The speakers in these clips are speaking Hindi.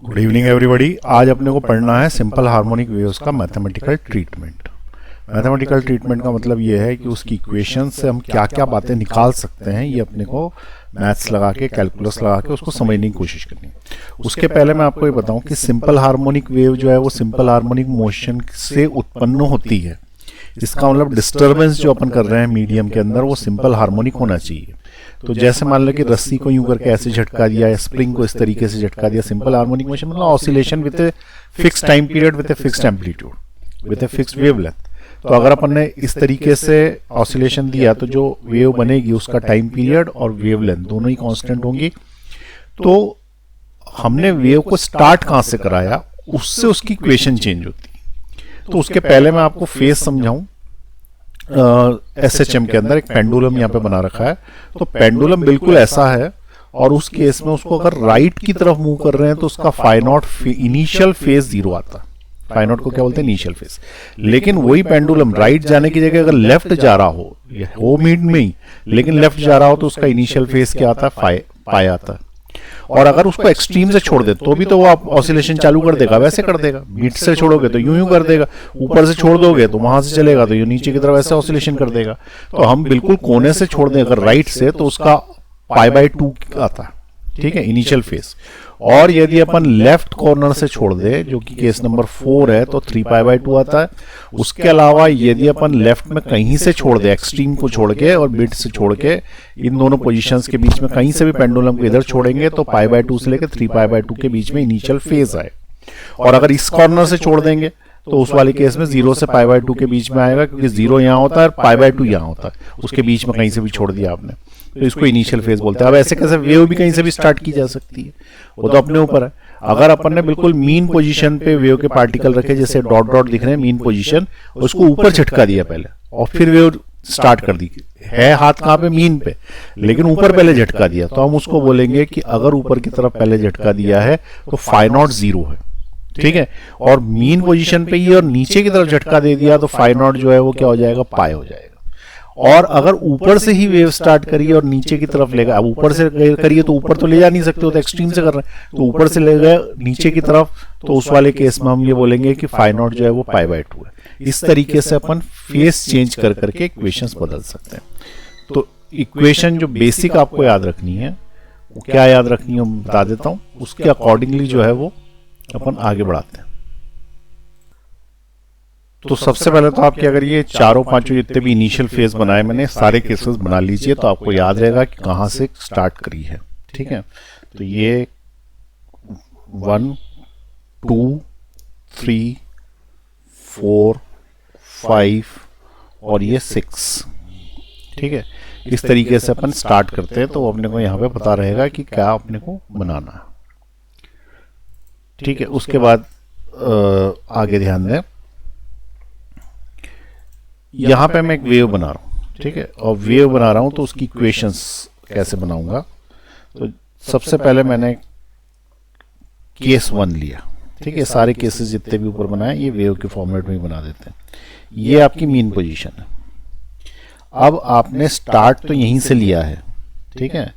Good evening everybody. आज अपने को पढ़ना है सिंपल हार्मोनिक वेव्स का मैथमेटिकल ट्रीटमेंट। मैथमेटिकल ट्रीटमेंट का मतलब ये है कि उसकी इक्वेशन से हम क्या क्या बातें निकाल सकते हैं, ये अपने को मैथ्स लगा के, कैलकुलस लगा के उसको समझने की कोशिश करनी है। उसके पहले मैं आपको ये बताऊं कि सिंपल हार्मोनिक वेव जो है वो सिंपल हार्मोनिक मोशन से उत्पन्न होती है। इसका मतलब डिस्टर्बेंस जो अपन कर रहे हैं मीडियम के अंदर वो सिंपल हार्मोनिक होना चाहिए। तो जैसे मान लो कि रस्सी को यूं करके ऐसे झटका दिया या स्प्रिंग को इस तरीके से झटका दिया, सिंपल हार्मोनिक मोशन मतलब oscillation with a fix time period with a fixed amplitude with a fixed wavelength. तो अगर अपन ने इस तरीके से ऑसिलेशन दिया तो जो वेव बनेगी उसका टाइम पीरियड और वेवलेंथ दोनों ही कांस्टेंट होंगी। तो हमने वेव को स्टार्ट कहां से कराया, उससे उसकी इक्वेशन चेंज होती है। तो उसके पहले मैं आपको फेज समझाऊं। SHM के अंदर एक पेंडुलम यहाँ पे बना रखा है। तो पेंडुलम बिल्कुल ऐसा है और उस केस में उसको अगर राइट की तरफ मूव कर रहे हैं तो उसका फाई नॉट इनिशियल फेज 0 आता है। फाई नॉट को क्या बोलते हैं, इनिशियल फेज। लेकिन वही पेंडुलम राइट जाने की जगह अगर लेफ्ट जा रहा हो मिड में ही, लेकिन लेफ्ट जा रहा हो तो उसका इनिशियल फेज क्या आता है, पाई आता है। और अगर उसको एक्सट्रीम से छोड़ दे तो भी तो वो आप ऑसिलेशन चालू कर देगा, वैसे कर देगा। मिड से छोड़ोगे तो यूं यूं कर देगा, ऊपर से छोड़ दोगे तो वहां से चलेगा तो यूं नीचे की तरफ ऐसे ऑसिलेशन कर देगा। तो हम बिल्कुल कोने से छोड़ दें अगर राइट से तो उसका π/2 आता है, ठीक है, इनिशियल फेज। और यदि अपन लेफ्ट कॉर्नर से छोड़ दे, जो कि केस नंबर 4 है, तो 3π/2 आता है। उसके अलावा यदि अपन लेफ्ट में कहीं से छोड़ दे, एक्सट्रीम को छोड़ के और मिड से छोड़ के, इन दोनों पोजीशंस के बीच में कहीं से भी पेंडुलम को इधर छोड़ेंगे तो π/2 से लेकर 3π/2 के बीच में इनिशियल फेज आए। और अगर इस कॉर्नर से छोड़ देंगे तो उस वाले केस में 0 से π/2 के बीच में आएगा, क्योंकि 0 यहाँ होता है और π/2 यहाँ होता है। उसके बीच में कहीं से भी छोड़ दिया आपने तो इसको इनिशियल फेज बोलते हैं। अब ऐसे कैसे वेव भी कहीं से भी स्टार्ट की जा सकती है, वो तो अपने ऊपर है। अगर अपन ने बिल्कुल मीन पोजीशन पे वेव के पार्टिकल रखे, जैसे डॉट डॉट दिख रहे हैं मीन पोजीशन, उसको ऊपर झटका दिया पहले और फिर वेव स्टार्ट कर दी है, हाथ कहाँ पे, मीन पे, लेकिन ऊपर पहले झटका दिया, तो हम उसको बोलेंगे कि अगर ऊपर की तरफ पहले झटका दिया है तो फाई नॉट 0 है, ठीक है। और मीन पोजीशन पे ही और नीचे की तरफ झटका दे दिया तो फाई नॉट जो है वो क्या हो जाएगा, पाई हो जाएगा। और अगर ऊपर से ही वेव स्टार्ट करिए और नीचे की तरफ ले गए, अब ऊपर से करिए तो ऊपर तो ले जा नहीं सकते हो, तो एक्सट्रीम से कर रहे हैं, तो ऊपर से ले गए नीचे की तरफ, तो उस वाले केस में हम ये बोलेंगे कि फाई नॉट जो है वो π/2 है। इस तरीके से अपन फेस चेंज कर करके इक्वेशंस बदल सकते हैं। तो इक्वेशन जो बेसिक आपको याद रखनी है वो क्या याद रखनी है मैं बता देता हूं, उसके अकॉर्डिंगली जो है वो अपन आगे बढ़ाते हैं। तो सबसे पहले तो आप क्या करिए, चारों पांचों जितने भी इनिशियल फेज बनाए मैंने सारे केसेस बना लीजिए, तो आपको याद रहेगा कि कहां से स्टार्ट करी है, ठीक है। तो ये 1 2 3 4 5 और ये 6, ठीक है। इस तरीके से अपन स्टार्ट करते हैं तो अपने को यहां पे पता रहेगा कि क्या अपने को बनाना है, ठीक है। उसके बाद आगे ध्यान दें, यहां पे मैं एक वेव बना रहा हूं, ठीक है, और वेव बना रहा हूं तो उसकी इक्वेशंस कैसे बनाऊंगा। तो सबसे पहले मैंने केस 1 लिया, ठीक है। सारे केसेस जितने भी ऊपर बनाए ये वेव के फॉर्मेट में ही बना देते हैं। ये आपकी मीन पोजीशन है। अब आपने स्टार्ट तो यहीं से लिया है, ठीक है,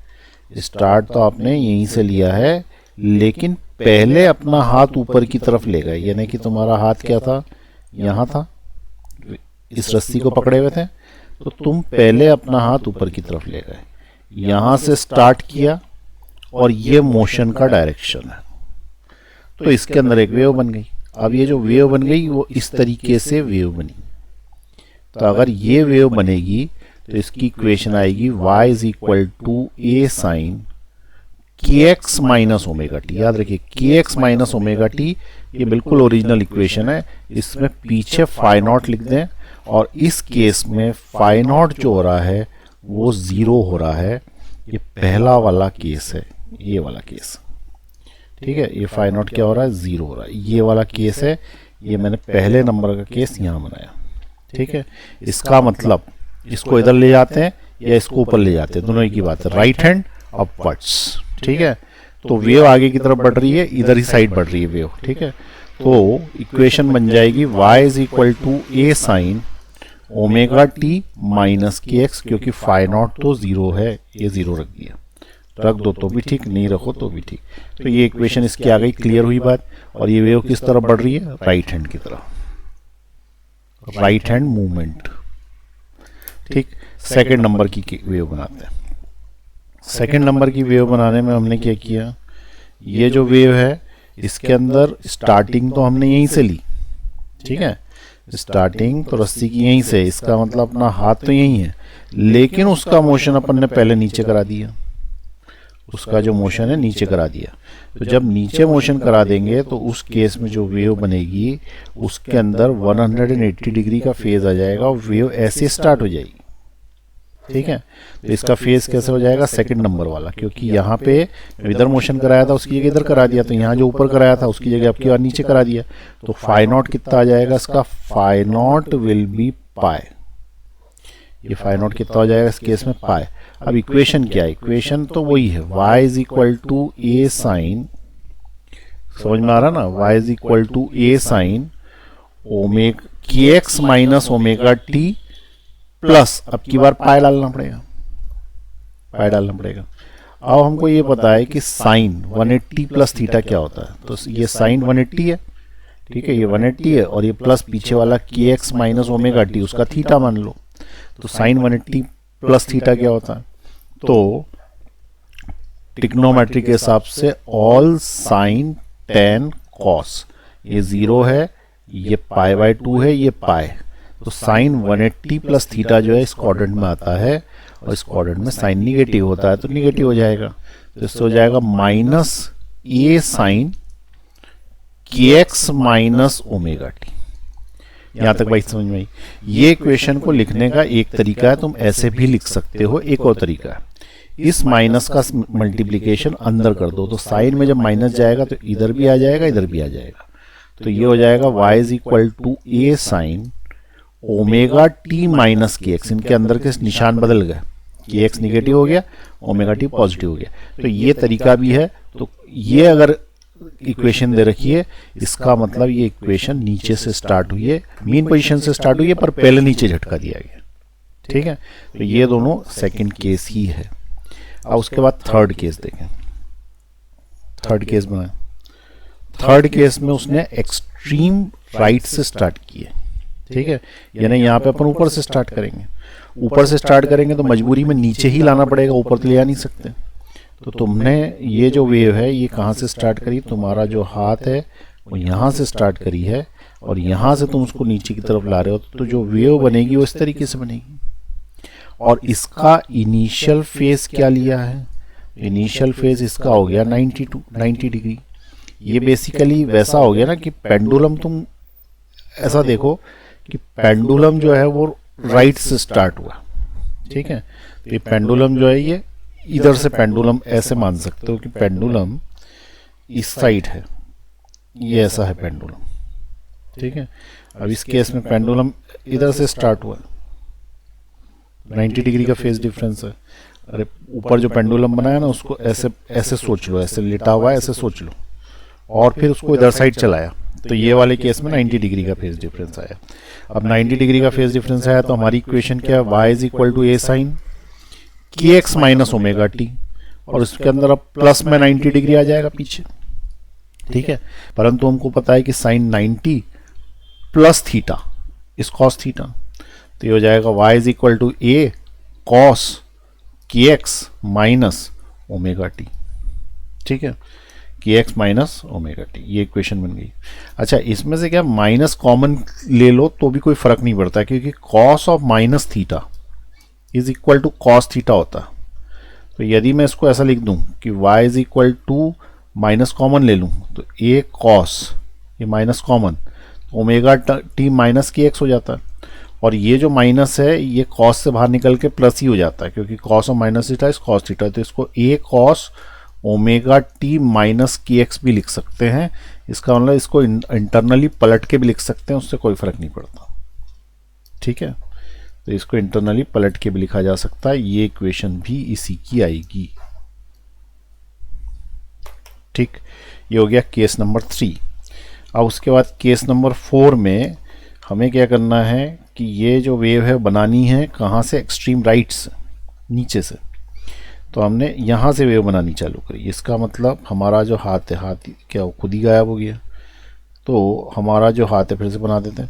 स्टार्ट तो आपने यहीं से लिया है, लेकिन पहले अपना हाथ ऊपर की तरफ ले गए, यानी कि तुम्हारा हाथ क्या था, यहां था, इस रस्सी को पकड़े हुए थे, तो तुम पहले अपना हाथ ऊपर की तरफ ले गए, यहां से स्टार्ट किया और ये मोशन का डायरेक्शन है, तो इसके अंदर एक वेव बन गई। अब ये जो वेव बन गई वो इस तरीके से वेव बनी। तो अगर ये वेव बनेगी तो इसकी इक्वेशन आएगी y = a sin kx - ωt। याद रखिए kx - ωt ये बिल्कुल ओरिजिनल इक्वेशन है। इसमें पीछे फाई नॉट लिख दें और इस केस में फाई नॉट जो हो रहा है वो 0 हो रहा है। ये पहला वाला केस है, ये वाला केस, ठीक है। ये फाई नॉट क्या हो रहा है, 0 हो रहा है। ये वाला केस है, ये मैंने पहले नंबर का केस यहाँ बनाया, ठीक है। इसका मतलब इसको इधर ले जाते हैं या इसको ऊपर ले जाते हैं, दोनों ही की बात है, राइट हैंड अपवर्ड्स, ठीक है। तो वेव आगे की तरफ बढ़ रही है, इधर ही साइड बढ़ रही है वेव, ठीक है। तो इक्वेशन बन जाएगी y = a sin ωt - kx, क्योंकि फाई नॉट तो 0 है, ये 0 रख दिया। रख दो तो भी ठीक, नहीं रखो तो भी ठीक। तो ये इक्वेशन इसकी आ गई, क्लियर हुई बात। और ये वेव किस तरफ बढ़ रही है, राइट हैंड की तरफ, राइट हैंड मूवमेंट। ठीक, सेकंड नंबर की वेव बनाते हैं। सेकंड नंबर की वेव बनाने में हमने क्या किया, ये जो वेव है इसके अंदर स्टार्टिंग तो हमने यहीं से ली, ठीक है, स्टार्टिंग तो रस्सी की यहीं से, इसका मतलब अपना हाथ तो यहीं है, लेकिन उसका मोशन अपन ने पहले नीचे करा दिया, उसका जो मोशन है नीचे करा दिया। तो जब नीचे मोशन करा देंगे तो उस केस में जो वेव बनेगी उसके अंदर 180 डिग्री का फेज आ जाएगा और वेव ऐसे स्टार्ट हो जाएगी। ठीक है, तो इसका फेज कैसे हो जाएगा, सेकंड नंबर वाला, क्योंकि यहाँ पे इधर मोशन कराया था उसकी जगह इधर करा दिया, तो यहाँ जो ऊपर कराया था उसकी जगह आपकी बार नीचे करा दिया। तो फाई नॉट कितना आ जाएगा इसका, फाई नॉट विल बी पाई, ये फाई नॉट कितना हो जाएगा इस केस में, पाई। अब इक्वेशन क्या है, इक्वेशन तो वही है, y is equal to A sine, समझ में आ रहा ना, y is equal to A sine omega के x minus omega T plus, अब की बार पाई डालना पड़ेगा, पाई डालना पड़ेगा। अब हमको ये पता है कि साइन 180 प्लस थीटा क्या होता है, तो ये साइन 180 है, ठीक है, ये 180 है, और ये प्लस पीछे वाला के एक्स माइनस ओमेगा टी उसका थीटा मान लो। तो साइन 180 प्लस थीटा क्या होता है, तो ट्रिग्नोमेट्री के हिसाब से ऑल साइन टेन कॉस, ये 0 है, ये पाई बाय 2 है, ये पाई। तो साइन 180 प्लस थीटा जो है इस क्वाड्रेंट में आता है, और इस क्वाड्रेंट में साइन निगेटिव होता है तो निगेटिव हो जाएगा, तो इससे हो जाएगा माइनस ए साइन के एक्स माइनस ओमेगा टी। यहां तक भाई समझ में आई। ये इक्वेशन को लिखने का एक तरीका है, तुम ऐसे भी लिख सकते हो, एक और तरीका है, इस माइनस का मल्टीप्लीकेशन अंदर कर दो, तो साइन में जब माइनस जाएगा तो इधर भी आ जाएगा इधर भी आ जाएगा, तो ये हो जाएगा y is equal to A sine omega T minus के एक्स, इनके अंदर के निशान बदल गए, के एक्स निगेटिव हो गया, ओमेगा टी पॉजिटिव हो गया। तो ये तरीका भी है। तो ये अगर इक्वेशन दे रखी है, इसका मतलब ये इक्वेशन नीचे से स्टार्ट हुई है, मीन पोजीशन से स्टार्ट हुई है, पर पहले नीचे झटका दिया गया, ठीक है। तो ये दोनों सेकंड केस ही है। अब उसके बाद थर्ड केस देखें, थर्ड केस बनाए। थर्ड केस में उसने एक्सट्रीम राइट से स्टार्ट किए, ठीक है, यानी यहाँ पे अपन ऊपर से स्टार्ट करेंगे, ऊपर से स्टार्ट करेंगे तो मजबूरी में नीचे ही लाना पड़ेगा, ऊपर तो ले आ नहीं सकते। तो तुमने ये जो वेव है ये कहाँ से स्टार्ट करी, तुम्हारा जो हाथ है वो यहाँ से स्टार्ट करी है, और यहाँ से तुम उसको नीचे की तरफ ला रहे हो, तो जो वेव बनेगी वो इस तरीके से बनेगी। और इसका इनिशियल फेज क्या लिया है, इनिशियल फेज इसका हो गया 90 डिग्री। ये बेसिकली वैसा हो गया ना कि पेंडुलम, तुम ऐसा देखो कि पेंडुलम जो है वो राइट से स्टार्ट हुआ, ठीक है। तो ये पेंडुलम जो है ये इधर से, पेंडुलम ऐसे मान सकते हो कि पेंडुलम इस साइड है, ये ऐसा है पेंडुलम, ठीक है। अब इस केस में पेंडुलम इधर से स्टार्ट हुआ, 90 डिग्री का फेज डिफरेंस है। अरे ऊपर जो पेंडुलम बनाया ना उसको ऐसे ऐसे सोच लो, ऐसे लिटा हुआ है ऐसे सोच लो, और फिर उसको इधर साइड चलाया, तो ये वाले केस में 90 डिग्री का फेज डिफरेंस आया। अब 90 डिग्री का फेज डिफरेंस आया तो हमारी इक्वेशन क्या है, y is equal to A sine के एक्स माइनस ओमेगा टी, और उसके अंदर अब प्लस में 90 डिग्री आ जाएगा पीछे, ठीक है। परंतु हमको पता है कि sine 90 plus theta is cos theta, तो ये हो जाएगा y is equal to A cos के एक्स माइनस ओमेगा टी, ठीक है, K x minus omega T, ये इक्वेशन बन गई। अच्छा, इसमें से क्या माइनस कॉमन ले लो तो भी कोई फर्क नहीं पड़ता, क्योंकि cos of minus theta is equal to cos theta होता। तो यदि मैं इसको ऐसा लिख दूं कि y is equal to minus common ले लूं तो ए कॉस, ये minus common, omega T minus के एक्स हो जाता है, और ये जो माइनस है ये कॉस से बाहर निकल के प्लस ही हो जाता है, क्योंकि cos of minus theta is cos theta. तो इसको ए कॉस ओमेगा टी माइनस के एक्स भी लिख सकते हैं, इसका मतलब इसको इंटरनली पलट के भी लिख सकते हैं, उससे कोई फर्क नहीं पड़ता, ठीक है। तो इसको इंटरनली पलट के भी लिखा जा सकता है, ये इक्वेशन भी इसी की आएगी, ठीक। ये हो गया केस नंबर 3। अब उसके बाद केस नंबर 4 में हमें क्या करना है कि ये जो वेव है बनानी है कहाँ से, एक्सट्रीम राइट से, नीचे से। तो हमने यहाँ से वेव बनानी चालू करी। इसका मतलब हमारा जो हाथ है, हाथ क्या वो खुद ही गायब हो गया। तो हमारा जो हाथ है फिर से बना देते हैं,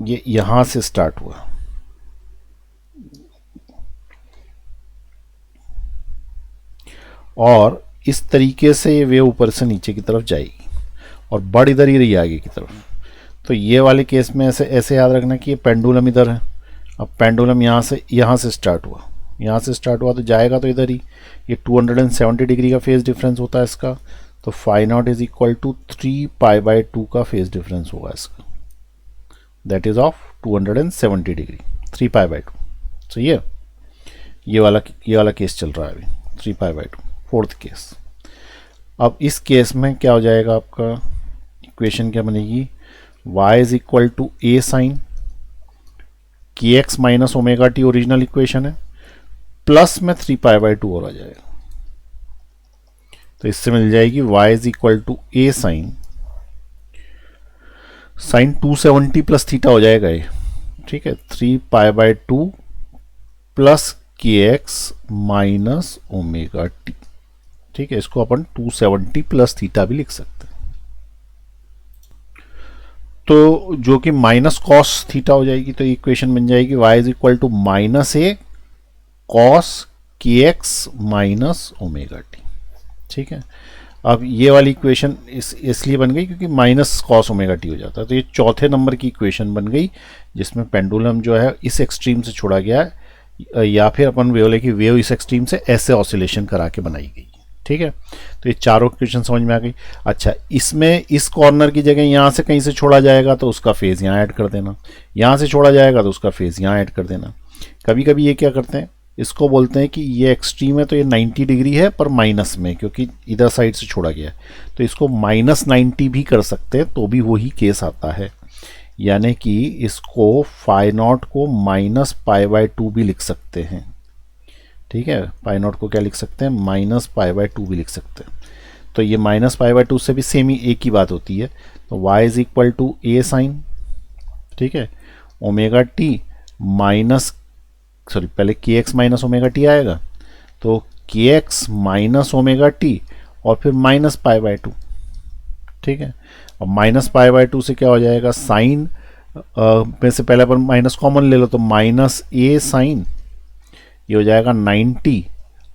ये यहाँ से स्टार्ट हुआ, और इस तरीके से ये वेव ऊपर से नीचे की तरफ जाएगी और बढ़ इधर ही रही आगे की तरफ। तो ये वाले केस में ऐसे ऐसे याद रखना कि ये पेंडुलम इधर है। अब पेंडुलम यहाँ से स्टार्ट हुआ, यहाँ से स्टार्ट हुआ तो जाएगा तो इधर ही। ये 270 डिग्री का फेज डिफरेंस होता है इसका, तो phi not is equal to 3π/2 का फेज डिफरेंस होगा इसका, दैट इज ऑफ 270 डिग्री, 3π/2। सही है, ये वाला केस चल रहा है अभी, 3π/2, फोर्थ केस। अब इस केस में क्या हो जाएगा, आपका इक्वेशन क्या बनेगी, y is equal to a sine kx minus omega t, original equation है, प्लस में 3π/2 और आ जाएगा। तो इससे मिल जाएगी y is equal to a sine 270 plus theta हो जाएगा ये, ठीक है, 3π/2 plus kx minus omega T. ठीक है, इसको अपन 270 प्लस थीटा भी लिख सकते हैं, तो जो कि माइनस कॉस थीटा हो जाएगी। तो इक्वेशन बन जाएगी y is equal to -a cos kx minus omega T. ठीक है, अब ये वाली इक्वेशन इसलिए बन गई क्योंकि माइनस कॉस ओमेगा टी हो जाता है। तो ये चौथे नंबर की इक्वेशन बन गई जिसमें पेंडुलम जो है इस एक्सट्रीम से छोड़ा गया है, या फिर अपन वेव लेके वेव इस एक्सट्रीम से ऐसे ऑसिलेशन करा के बनाई गई। ठीक है, तो ये चारों इक्वेशन समझ में आ गई। अच्छा, इसमें इस कॉर्नर की जगह यहाँ से कहीं से छोड़ा जाएगा तो उसका फेज यहाँ ऐड कर देना, यहाँ से छोड़ा जाएगा तो उसका फेज यहाँ ऐड कर देना। कभी कभी ये क्या करते हैं, इसको बोलते हैं कि ये एक्सट्रीम है तो ये 90 डिग्री है पर माइनस में, क्योंकि इधर साइड से छोड़ा गया है, तो इसको -90 भी कर सकते हैं, तो भी वही केस आता है। यानी कि इसको फाई नॉट को -π/2 भी लिख सकते हैं। ठीक है, पाई नॉट को क्या लिख सकते हैं, -π/2 भी लिख सकते हैं। तो ये -π/2 से भी सेम ही एक ही बात होती है। तो y is equal to a sine, ठीक है, ओमेगा टी माइनस, सॉरी पहले kx माइनस ओमेगा टी आएगा, तो kx माइनस ओमेगा टी और फिर -π/2। ठीक है, और -π/2 से क्या हो जाएगा, साइन में से पहले अपन माइनस कॉमन ले लो, तो -a साइन, ये हो जाएगा 90,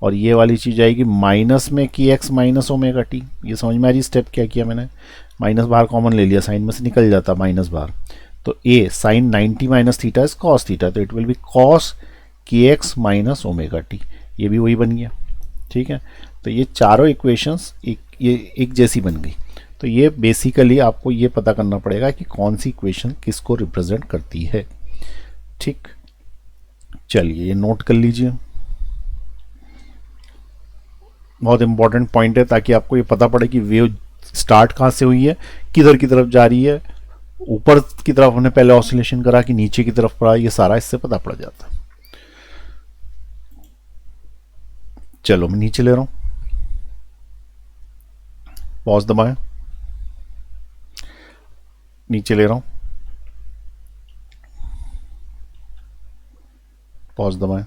और ये वाली चीज़ आएगी माइनस में kx माइनस ओमेगा टी। ये समझ में आ रही स्टेप क्या किया मैंने, माइनस बाहर कॉमन ले लिया, साइन में से निकल जाता माइनस बाहर, तो a sine 90 minus theta is cos theta, तो it will be cos kx minus omega T, ये भी वही बन गया। ठीक है, तो ये चारों इक्वेशंस एक जैसी बन गई। तो ये बेसिकली आपको ये पता करना पड़ेगा कि कौन सी इक्वेशन किसको रिप्रेजेंट करती है। ठीक, चलिए ये नोट कर लीजिए, बहुत इंपॉर्टेंट पॉइंट है, ताकि आपको ये पता पड़े कि वेव स्टार्ट कहाँ से हुई है, किधर की तरफ जा रही है, ऊपर की तरफ हमने पहले ऑसिलेशन करा कि नीचे की तरफ पड़ा, ये सारा इससे पता पड़ जाता है। चलो मैं नीचे ले रहा हूं, पॉज दबाएं, नीचे ले रहा हूं, पॉज दबाएं।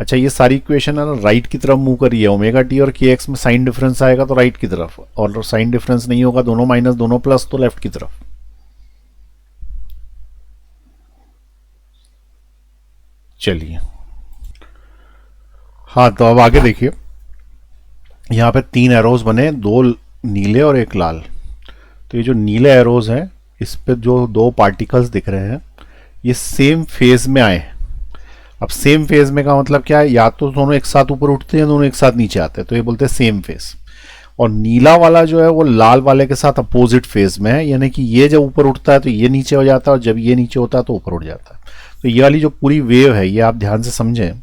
अच्छा, ये सारी इक्वेशन है ना राइट की तरफ मूव करी है, ओमेगा टी और के एक्स में साइन डिफरेंस आएगा तो राइट की तरफ, और साइन डिफरेंस नहीं होगा, दोनों माइनस दोनों प्लस, तो लेफ्ट की तरफ। चलिए, हाँ, तो अब आगे देखिए, यहाँ पे 3 एरोज बने, 2 नीले और 1 लाल। तो ये जो नीले एरोज हैं, इस पे जो 2 पार्टिकल्स दिख रहे हैं, ये सेम फेज में आए। अब सेम फेज में का मतलब क्या है, या तो दोनों एक साथ ऊपर उठते हैं, दोनों एक साथ नीचे आते हैं, तो ये बोलते हैं सेम फेज। और नीला वाला जो है वो लाल वाले के साथ अपोजिट फेज में है, यानी कि ये जब ऊपर उठता है तो ये नीचे हो जाता है, और जब ये नीचे होता है तो ऊपर उठ जाता है। तो ये वाली जो पूरी वेव है, ये आप ध्यान से समझें,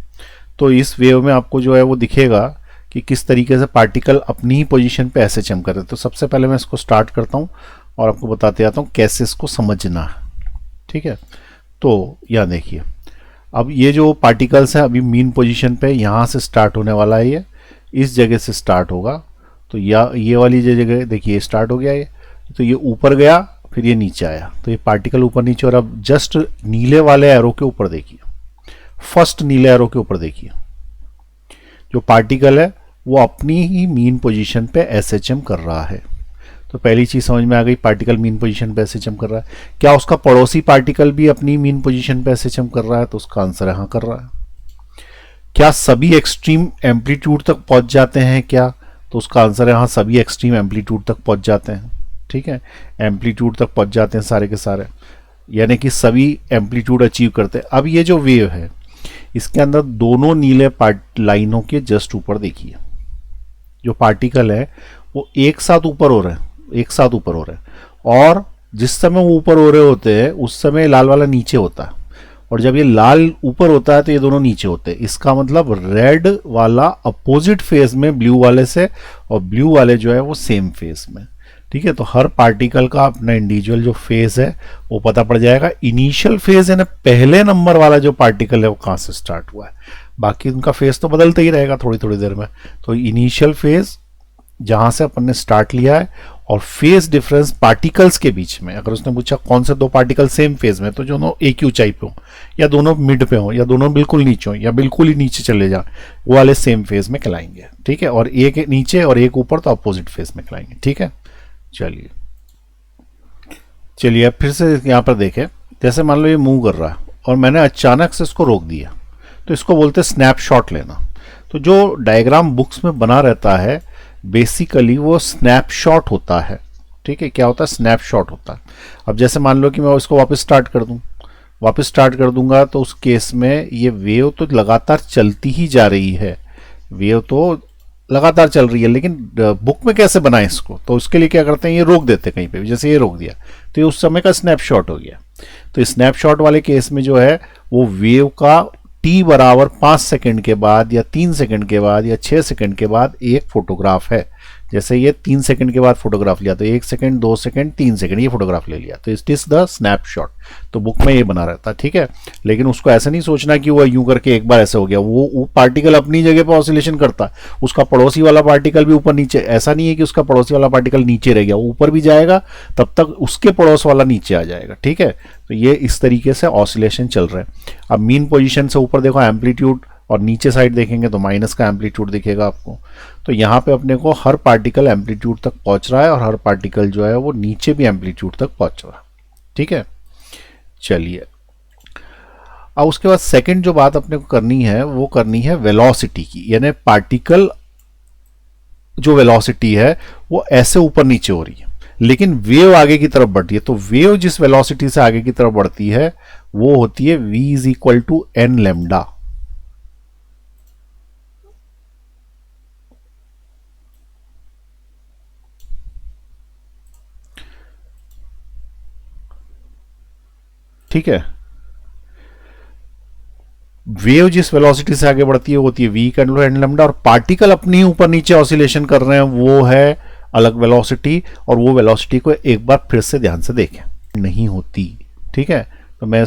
तो इस वेव में आपको जो है वो दिखेगा कि किस तरीके से पार्टिकल अपनी ही पोजीशन पे ऐसे चमक रहे हैं। तो सबसे पहले मैं इसको स्टार्ट करता हूँ और आपको बताते जाता हूँ कैसे इसको समझना है। ठीक है, तो यहाँ देखिए, अब ये जो पार्टिकल्स हैं अभी मीन पोजीशन पे यहाँ से स्टार्ट होने वाला है, ये इस जगह से स्टार्ट होगा। तो ये वाली जो जगह देखिए स्टार्ट हो गया ये, तो ये ऊपर गया, फिर ये नीचे आया, तो ये पार्टिकल ऊपर नीचे। और अब जस्ट नीले वाले एरो के ऊपर देखिए, फर्स्ट नीले एरो के ऊपर देखिए, जो पार्टिकल है वो अपनी ही मीन पोजीशन पे एसएचएम कर रहा है। तो पहली चीज समझ में आ गई, पार्टिकल मीन पोजीशन पे एसएचएम कर रहा है। क्या उसका पड़ोसी पार्टिकल भी अपनी मीन पोजीशन पे एसएचएम कर रहा है? तो उसका आंसर है हाँ, कर रहा है। क्या सभी एक्सट्रीम एम्पलीट्यूड तक पहुंच जाते हैं क्या? तो उसका आंसर है हाँ, सभी एक्सट्रीम एम्पलीट्यूड तक पहुंच जाते हैं। ठीक है, एम्पलीट्यूड तक पहुंच जाते हैं सारे के सारे, यानी कि सभी एम्पलीट्यूड अचीव करते हैं। अब ये जो वेव है इसके अंदर दोनों नीले लाइनों के जस्ट ऊपर देखिए, जो पार्टिकल है वो एक साथ ऊपर हो रहे हैं, एक साथ ऊपर हो रहे हैं, और जिस समय वो ऊपर हो रहे होते हैं उस समय लाल वाला नीचे होता है, और जब ये लाल ऊपर होता है तो ये दोनों नीचे होते हैं। इसका मतलब रेड वाला अपोजिट फेज में ब्लू वाले से, और ब्लू वाले जो है वो सेम फेज में। ठीक है, तो हर पार्टिकल का अपना इंडिविजुअल जो फेज है वो पता पड़ जाएगा। इनिशियल फेज है ना, पहले नंबर वाला जो पार्टिकल है वो कहाँ से स्टार्ट हुआ है, बाकी उनका फेज तो बदलता ही रहेगा थोड़ी थोड़ी देर में। तो इनिशियल फेज जहां से अपन ने स्टार्ट लिया है, और फेज डिफरेंस पार्टिकल्स के बीच में, अगर उसने पूछा कौन से दो पार्टिकल सेम फेज में, तो जो दोनों एक ही ऊंचाई पे हो, या दोनों मिड पे हो, या दोनों बिल्कुल नीचे हो, या बिल्कुल ही नीचे चले जाए, वो वाले सेम फेज में कहलाएंगे। ठीक है, और एक नीचे और एक ऊपर तो अपोजिट फेज में कहलाएंगे। ठीक है, चलिए चलिए अब फिर से यहां पर देखें, जैसे मान लो ये मूव कर रहा है और मैंने अचानक से इसको रोक दिया, तो इसको बोलते हैं स्नैपशॉट लेना। तो जो डायग्राम बुक्स में बना रहता है बेसिकली वो स्नैपशॉट होता है। ठीक है, क्या होता है? स्नैपशॉट होता है। अब जैसे मान लो कि मैं इसको वापस स्टार्ट कर दूं, वापस स्टार्ट कर दूंगा, तो उस केस में ये वेव तो लगातार चलती ही जा रही है, वेव तो लगातार चल रही है, लेकिन बुक में कैसे बनाएं इसको? तो उसके लिए क्या करते हैं, ये रोक देते हैं कहीं पे भी, जैसे ये रोक दिया तो ये उस समय का स्नैपशॉट हो गया। तो स्नैपशॉट वाले केस में जो है वो वेव का t बराबर 5 सेकंड के बाद, या 3 सेकंड के बाद, या 6 सेकंड के बाद एक फोटोग्राफ है। जैसे ये 3 सेकंड के बाद फोटोग्राफ लिया तो 1 सेकंड, 2 सेकंड, 3 सेकंड ये फोटोग्राफ ले लिया, तो इट इज द स्नैपशॉट। तो बुक में ये बना रहता है। ठीक है, लेकिन उसको ऐसा नहीं सोचना कि वो यूं करके एक बार ऐसे हो गया। वो पार्टिकल अपनी जगह पर ऑसिलेशन करता है, उसका पड़ोसी वाला पार्टिकल भी ऊपर नीचे, ऐसा नहीं है कि उसका पड़ोसी वाला पार्टिकल नीचे रह गया, वो ऊपर भी जाएगा तब तक उसके पड़ोस वाला नीचे आ जाएगा। ठीक है, तो ये इस तरीके से ऑसिलेशन चल रहा है। अब मीन पोजीशन से ऊपर देखो एम्पलीट्यूड, और नीचे साइड देखेंगे तो माइनस का एम्पलीट्यूड दिखेगा आपको। तो यहाँ पे अपने को हर पार्टिकल एम्पलीट्यूड तक पहुंच रहा है, और हर पार्टिकल जो है वो नीचे भी एम्पलीट्यूड तक पहुंच रहा है। ठीक है, चलिए अब उसके बाद सेकंड जो बात अपने को करनी है वो करनी है वेलोसिटी की, यानी पार्टिकल जो वेलोसिटी है वो ऐसे ऊपर नीचे हो रही है, लेकिन वेव आगे की तरफ बढ़ती है। तो वेव जिस वेलोसिटी से आगे की तरफ बढ़ती है वो होती है v is equal to N lambda. ठीक है, वेव जिस वेलोसिटी से आगे बढ़ती है वो होती है v का एन लेमडा, और पार्टिकल अपनी ऊपर नीचे ऑसिलेशन कर रहे हैं वो है अलग वेलोसिटी, और वो वेलोसिटी को एक बार फिर से ध्यान से देखें, नहीं होती। ठीक है, तो मैं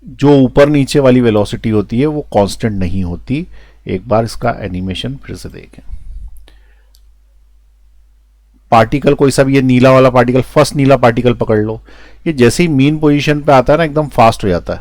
जो ऊपर नीचे वाली वेलोसिटी होती है वो कांस्टेंट नहीं होती। एक बार इसका एनिमेशन फिर से देखें। पार्टिकल कोई सा भी, ये नीला वाला पार्टिकल, फर्स्ट नीला पार्टिकल पकड़ लो, ये जैसे ही मीन पोजीशन पे आता है ना एकदम फास्ट हो जाता है।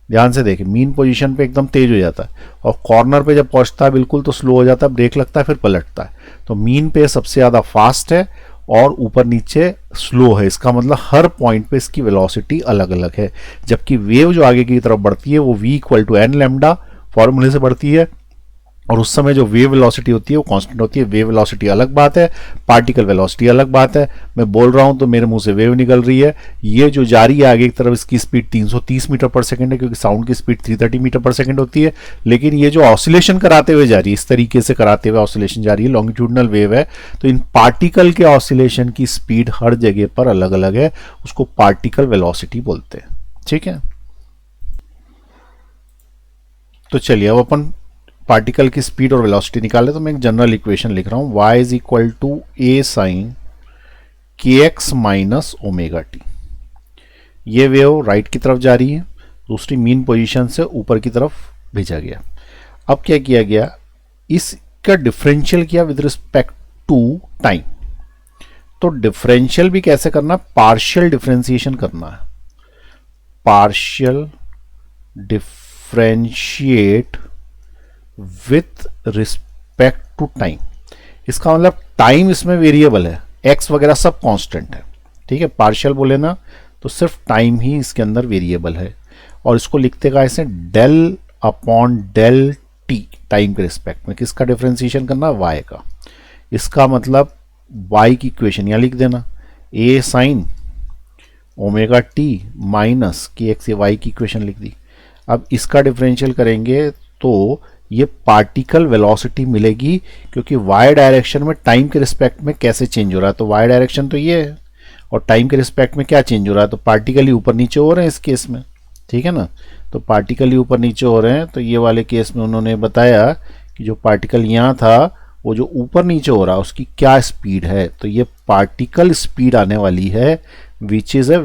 ध्यान से देखें, मीन पोजीशन पे एकदम तेज हो जाता है, और कॉर्नर पे जब पहुंचता है बिल्कुल तो स्लो हो जाता है, ब्रेक लगता है, फिर पलटता है। तो मीन पे सबसे ज्यादा फास्ट है और ऊपर नीचे स्लो है। इसका मतलब हर पॉइंट पे इसकी वेलोसिटी अलग अलग है। जबकि वेव जो आगे की तरफ बढ़ती है वो v equal to N lambda फॉर्मूले से बढ़ती है, और उस समय जो वेव वेलोसिटी होती है वो कांस्टेंट होती है। वेव वेलोसिटी अलग बात है, पार्टिकल वेलोसिटी अलग बात है। मैं बोल रहा हूं तो मेरे मुंह से वेव निकल रही है। ये जो जा रही है आगे की तरफ इसकी स्पीड 330 मीटर पर सेकंड है, क्योंकि साउंड की स्पीड 330 मीटर पर सेकंड होती है। लेकिन ये जो ऑसिलेशन कराते हुए जा रही है, इस तरीके से कराते हुए ऑसिलेशन जा रही है, लॉन्गिट्यूडनल वेव है, तो इन पार्टिकल के ऑसिलेशन की स्पीड हर जगह पर अलग अलग है, उसको पार्टिकल वेलोसिटी बोलते हैं। ठीक है, तो चलिए अब अपन पार्टिकल की स्पीड और वेलोसिटी निकाले। तो मैं एक जनरल इक्वेशन लिख रहा हूं, y is equal to a sine kx minus omega T. ये वेव राइट की तरफ जा रही है, दूसरी मीन पोजीशन से ऊपर की तरफ भेजा गया। अब क्या किया गया, इसका डिफरेंशियल किया विद रिस्पेक्ट टू टाइम। तो डिफरेंशियल भी कैसे करना, पार्शियल डिफरेंशिएशन करना है। Partial differentiate with respect to time. इसका मतलब टाइम इसमें वेरिएबल है, एक्स वगैरह सब कांस्टेंट है, ठीक है। पार्शियल बोले ना तो सिर्फ टाइम ही इसके अंदर वेरिएबल है, और इसको लिखते का ऐसे del upon del t, time के रिस्पेक्ट में किसका डिफरेंशिएशन करना, वाई का। इसका मतलब वाई की इक्वेशन यहाँ लिख देना, ए साइन ओमेगा टी माइनस के एक्स, ये वाई की इक्वेशन लिख दी। अब इसका डिफरेंशियल करेंगे तो ये पार्टिकल वेलोसिटी मिलेगी, क्योंकि वाई डायरेक्शन में टाइम के रिस्पेक्ट में कैसे चेंज हो रहा है, तो वाई डायरेक्शन तो ये है, और टाइम के रिस्पेक्ट में क्या चेंज हो रहा है, तो पार्टिकल ही ऊपर नीचे हो रहे हैं इस केस में, ठीक है ना। तो पार्टिकल ही ऊपर नीचे हो रहे हैं, तो ये वाले केस में उन्होंने बताया कि जो पार्टिकल यहाँ था वो जो ऊपर नीचे हो रहा है उसकी क्या स्पीड है, तो ये पार्टिकल स्पीड आने वाली है which is a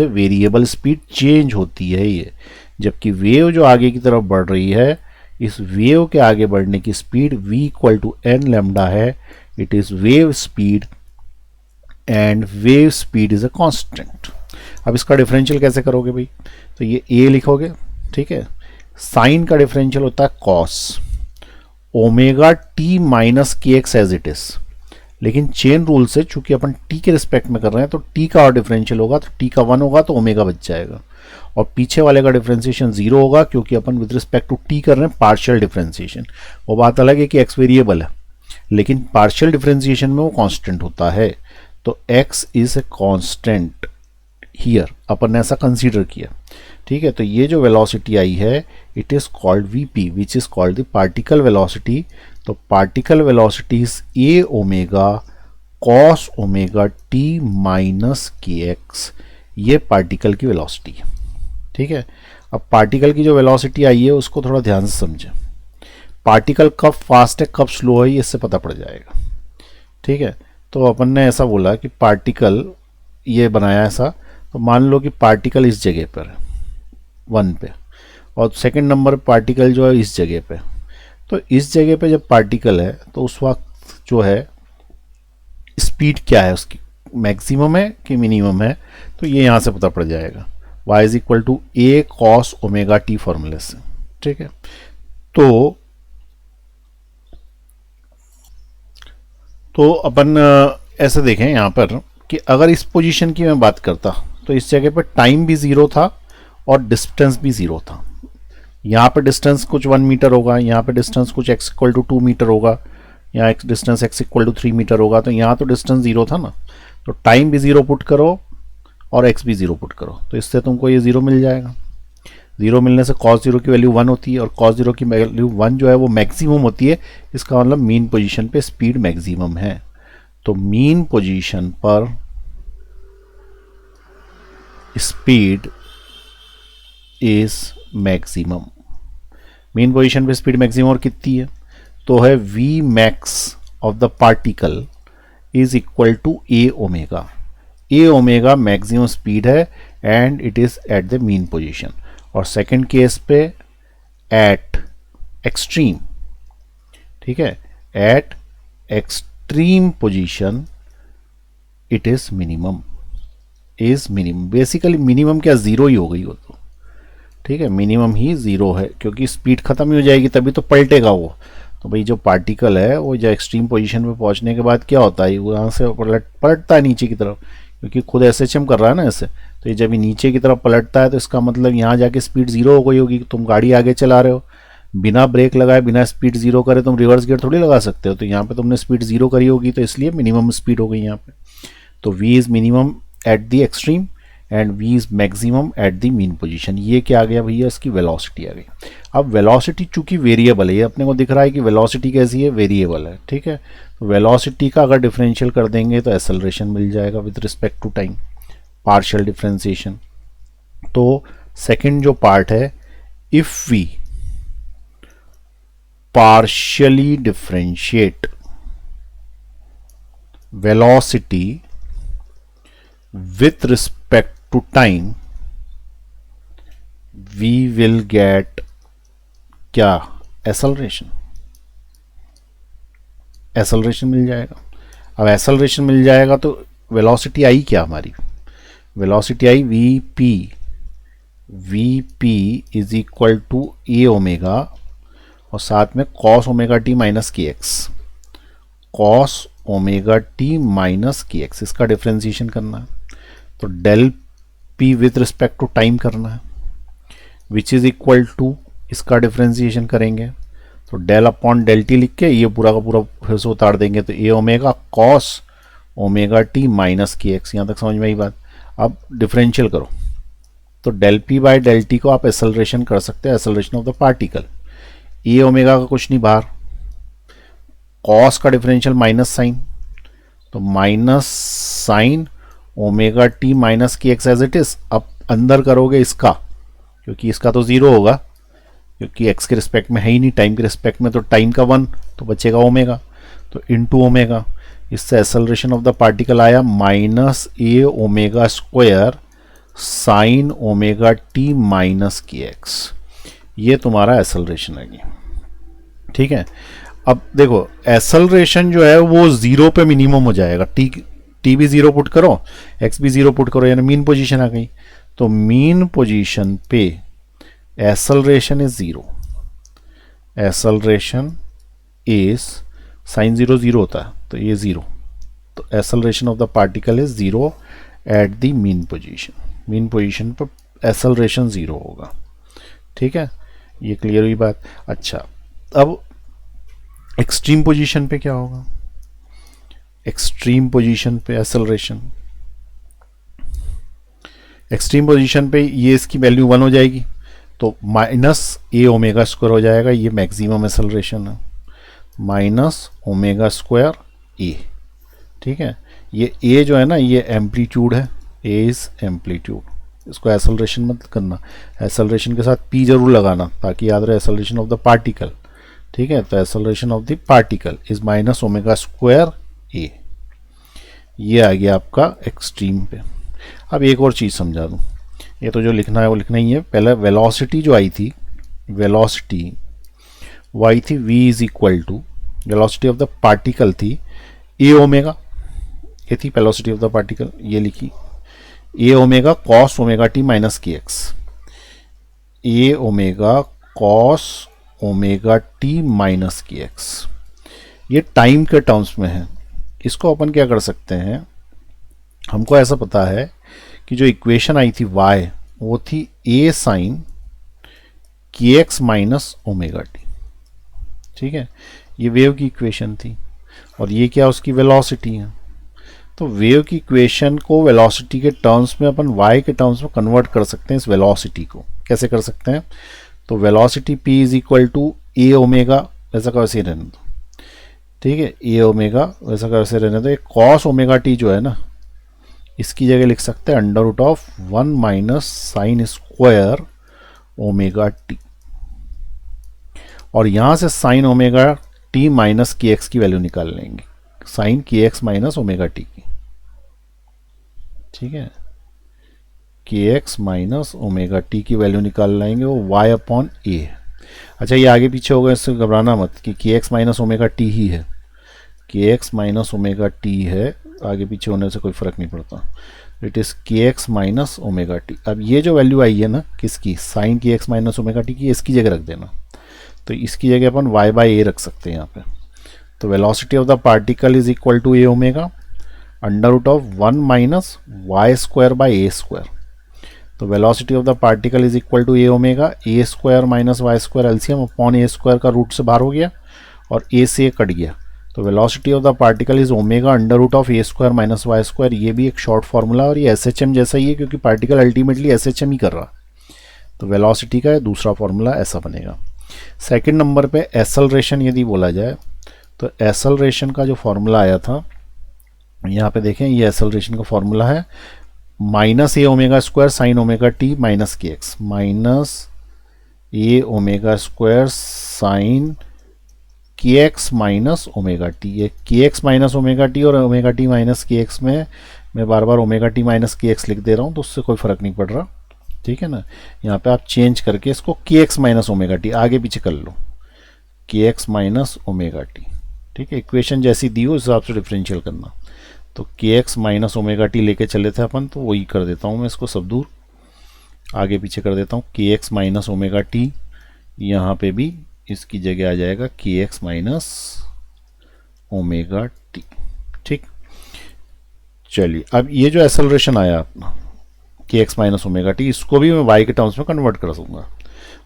variable speed change होती है ये। जबकि वेव जो आगे की तरफ बढ़ रही है, इस वेव के आगे बढ़ने की speed v equal to N lambda है, it is wave speed and wave speed is a constant. अब इसका डिफरेंशियल कैसे करोगे भाई, तो ये a लिखोगे, ठीक है। साइन का डिफरेंशियल होता है कॉस ओमेगा टी माइनस के एक्स एज इट इज, लेकिन चेन रूल से चूंकि अपन t के रिस्पेक्ट में कर रहे हैं तो t का और डिफरेंशियल होगा, तो t का 1 होगा तो ओमेगा बच जाएगा, और पीछे वाले का डिफरेंशिएशन 0 होगा क्योंकि अपन विद रिस्पेक्ट टू t कर रहे हैं पार्शियल डिफरेंशिएशन। वो बात अलग है कि x वेरिएबल है, लेकिन पार्शियल डिफरेंशिएशन में वो कांस्टेंट होता है, तो x is a constant here, अपन ने ऐसा कंसीडर किया, ठीक है। तो ये जो वेलोसिटी आई है it is called vp which is called the particle velocity. तो particle velocity is a omega cos omega t minus के एक्स, ये पार्टिकल की वेलोसिटी है, ठीक है। अब पार्टिकल की जो वेलोसिटी आई है उसको थोड़ा ध्यान से समझें, पार्टिकल कब फास्ट है कब स्लो है ये इससे पता पड़ जाएगा, ठीक है। तो अपन ने ऐसा बोला कि पार्टिकल ये बनाया ऐसा, तो मान लो कि पार्टिकल इस जगह पर है 1 पे, और सेकंड नंबर पार्टिकल जो है इस जगह पे, तो इस जगह पे जब पार्टिकल है तो उस वक्त जो है स्पीड क्या है उसकी, मैक्सिमम है कि मिनिमम है, तो ये यहाँ से पता पड़ जाएगा, y is equal to A cos omega t फॉर्मूले से, ठीक है। तो अपन ऐसे देखें यहाँ पर कि अगर इस पोजीशन की मैं बात करता तो इस जगह पर टाइम भी 0 था और डिस्टेंस भी 0 था। यहाँ पे डिस्टेंस कुछ 1 मीटर होगा, यहाँ पे डिस्टेंस कुछ x इक्वल टू 2 मीटर होगा, यहाँ distance x equal to 3 metre होगा, तो यहाँ तो डिस्टेंस 0 था ना, तो टाइम भी 0 पुट करो और x भी 0 पुट करो, तो इससे तुमको ये 0 मिल जाएगा। 0 मिलने से cos 0 की वैल्यू 1 होती है, और cos 0 की वैल्यू 1 जो है वो मैक्सिमम होती है, इसका मतलब मीन पोजीशन पे स्पीड मैक्सिमम है। तो मीन पोजीशन पर speed is maximum, mean position पे स्पीड मैक्सिमम और कितनी है, तो है v max of the particle is equal to A omega. A omega maximum speed है and it is at the mean position, और सेकंड केस पे एट एक्सट्रीम, ठीक है, at extreme position it is minimum, is minimum. Basically minimum क्या 0 ही हो गई हो तो, ठीक है, मिनिमम ही 0 है, क्योंकि स्पीड खत्म ही हो जाएगी तभी तो पलटेगा वो। तो भाई जो पार्टिकल है वो जो एक्सट्रीम पोजीशन पे पहुंचने के बाद क्या होता है, वो यहाँ से पलटता है नीचे की तरफ, क्योंकि खुद SHM कर रहा है ना ऐसे, तो ये जब ये नीचे की तरफ पलटता है तो इसका मतलब यहाँ जाके स्पीड 0 हो गई होगी। तुम गाड़ी आगे चला रहे हो, बिना ब्रेक लगाए बिना स्पीड 0 करे तुम रिवर्स गियर थोड़ी लगा सकते हो, तो यहाँ पे तुमने स्पीड 0 करी होगी, तो इसलिए मिनिमम स्पीड हो गई यहाँ पे। तो v is minimum at the extreme and v is maximum eight the mean position. ये क्या आ गया भैया, इसकी वेलोसिटी आ गई। अब वेलोसिटी चूंकि वेरिएबल है, ये अपने को दिख रहा है कि वेलोसिटी कैसी है, वेरिएबल है, ठीक है। तो वेलोसिटी का अगर डिफरेंशियल कर देंगे तो एक्सेलरेशन मिल जाएगा with respect to time, partial differentiation. तो सेकंड जो पार्ट है, if we partially differentiate velocity with respect to time we will get क्या, acceleration मिल जाएगा। अब acceleration मिल जाएगा तो velocity आई क्या हमारी, velocity आई vp is equal to a omega और साथ में कॉस ओमेगा टी माइनस के x, cos omega T minus के एक्स, इसका डिफ्रेंसिएशन करना है। तो del p with respect to time करना है, विच इज इक्वल टू, इसका डिफ्रेंसिएशन करेंगे तो डेल अपॉन डेल टी लिख के ये पूरा का पूरा फिर से उतार देंगे, तो A omega cos omega T minus के एक्स। यहाँ तक समझ में आई बात। अब डिफरेंशियल करो तो del p by del t को आप एक्सेलरेशन कर सकते हैं, acceleration of the particle. A omega का कुछ नहीं बाहर, कॉस का डिफरेंशियल माइनस साइन, तो minus sine omega T minus के एक्स एज इट इज। अब अंदर करोगे इसका, क्योंकि इसका तो जीरो होगा, क्योंकि एक्स के रिस्पेक्ट में है ही नहीं, टाइम के रिस्पेक्ट में तो टाइम का वन, तो बचेगा ओमेगा, तो इनटू ओमेगा। इससे एक्सेलरेशन ऑफ द पार्टिकल आया माइनस ए omega square sine omega T minus के एक्स। ये तुम्हारा एक्सेलरेशन है, ठीक है। अब देखो एक्सेलरेशन जो है वो जीरो पे मिनिमम हो जाएगा, टी भी जीरो पुट करो, एक्स भी जीरो पुट करो, यानी मीन पोजीशन आ गई। तो मीन पोजीशन पे acceleration is zero, acceleration is sine zero zero होता है तो ये जीरो, तो acceleration of the particle is zero eight the mean position. Mean position पर एक्सेलरेशन जीरो होगा, ठीक है। ये क्लियर हुई बात। अच्छा, अब एक्सट्रीम पोजीशन पे क्या होगा? एक्सट्रीम पोजीशन पे एक्सेलरेशन, एक्सट्रीम पोजीशन पे ये इसकी वैल्यू 1 हो जाएगी, तो माइनस ए ओमेगा स्क्वायर हो जाएगा, ये मैक्सिमम एक्सेलरेशन है, माइनस ओमेगा स्क्वायर ए, ठीक है। ये ए जो है ना ये एम्पलीट्यूड है, ए इज एम्पलीट्यूड, इसको एक्सेलरेशन मत करना, एक्सेलरेशन के साथ पी जरूर लगाना ताकि याद रहे एक्सेलरेशन ऑफ द पार्टिकल, ठीक है। तो acceleration of the particle is minus omega square A, ये आ गया आपका एक्सट्रीम पे। अब एक और चीज़ समझा दूँ, ये तो जो लिखना है वो लिखना ही है। पहले वेलोसिटी जो आई थी, वेलोसिटी वो आई थी v is equal to, velocity of the particle थी ए ओमेगा, ये थी वेलोसिटी ऑफ द पार्टिकल, ये लिखी A omega cos omega T minus के X, A omega cos omega T minus के एक्स। ये टाइम के टर्म्स में है। इसको अपन क्या कर सकते हैं, हमको ऐसा पता है कि जो इक्वेशन आई थी y वो थी a साइन के एक्स माइनस ओमेगा टी, ठीक है। ये वेव की इक्वेशन थी और ये क्या उसकी वेलोसिटी है। तो वेव की इक्वेशन को वेलोसिटी के टर्म्स में अपन y के टर्म्स में कन्वर्ट कर सकते हैं। इस वेलोसिटी को कैसे कर सकते हैं? तो velocity p is equal to A omega, वैसा का वैसे रहने दो, ठीक है, ए ओमेगा वैसा का वैसे रहने दो। एक कॉस ओमेगा टी जो है ना, इसकी जगह लिख सकते हैं under root of 1 minus sine square omega T, और यहां से साइन ओमेगा टी माइनस के एक्स की वैल्यू निकाल लेंगे, साइन के एक्स माइनस ओमेगा टी की, ठीक है। K x minus omega T की वैल्यू निकाल लाएंगे, वो वाई अपॉन ए। अच्छा, ये आगे पीछे होगा, इससे घबराना मत कि के एक्स माइनस ओमेगा टी ही है, K x minus omega T है, आगे पीछे होने से कोई फर्क नहीं पड़ता। इट इज के एक्स माइनस ओमेगा टी। अब ये जो वैल्यू आई है ना किसकी, साइन के एक्स माइनस ओमेगा टी की, इसकी जगह रख देना। तो इसकी जगह अपन वाई बाई ए रख सकते हैं यहाँ पे। तो velocity of the particle is equal to A omega under root of 1 minus Y square by A square. तो velocity of the particle is equal to A omega, A square minus Y square LCM upon A square का रूट से बाहर हो गया और ए से कट गया। तो velocity of the particle is omega under root of a square minus Y square. ये भी एक शॉर्ट फॉर्मूला और ये एसएचएम जैसा ही है, क्योंकि पार्टिकल अल्टीमेटली एसएचएम ही कर रहा। तो वेलोसिटी का दूसरा फॉर्मूला ऐसा बनेगा। सेकंड नंबर पे एक्सेलरेशन यदि बोला जाए तो एक्सेलरेशन का जो फॉर्मूला आया था, यहाँ पे देखें, ये एक्सेलरेशन का फॉर्मूला है माइनस ए omega square sine omega T minus के एक्स, माइनस ए ओमेगा स्क्वायर साइन के एक्स माइनस ओमेगा टी। ये k x minus omega T और ओमेगा टी माइनस के एक्स में मैं बार बार ओमेगा टी माइनस के एक्स लिख दे रहा हूँ, तो उससे कोई फ़र्क नहीं पड़ रहा, ठीक है ना। यहाँ पे आप चेंज करके इसको के एक्स माइनस ओमेगा टी आगे पीछे कर लो, के एक्स माइनस ओमेगा टी, ठीक है। इक्वेशन जैसी दी हो उस हिसाब से डिफरेंशियल करना। तो के एक्स माइनस ओमेगा टी लेके चले थे अपन, तो वही कर देता हूँ मैं, इसको सब दूर आगे पीछे कर देता हूँ। के एक्स माइनस ओमेगा टी, यहाँ पे भी इसकी जगह आ जाएगा के एक्स माइनस ओमेगा टी। ठीक, चलिए अब ये जो एक्सेलरेशन आया अपना के एक्स माइनस ओमेगा टी, इसको भी मैं वाई के टर्म्स में कन्वर्ट कर दूंगा।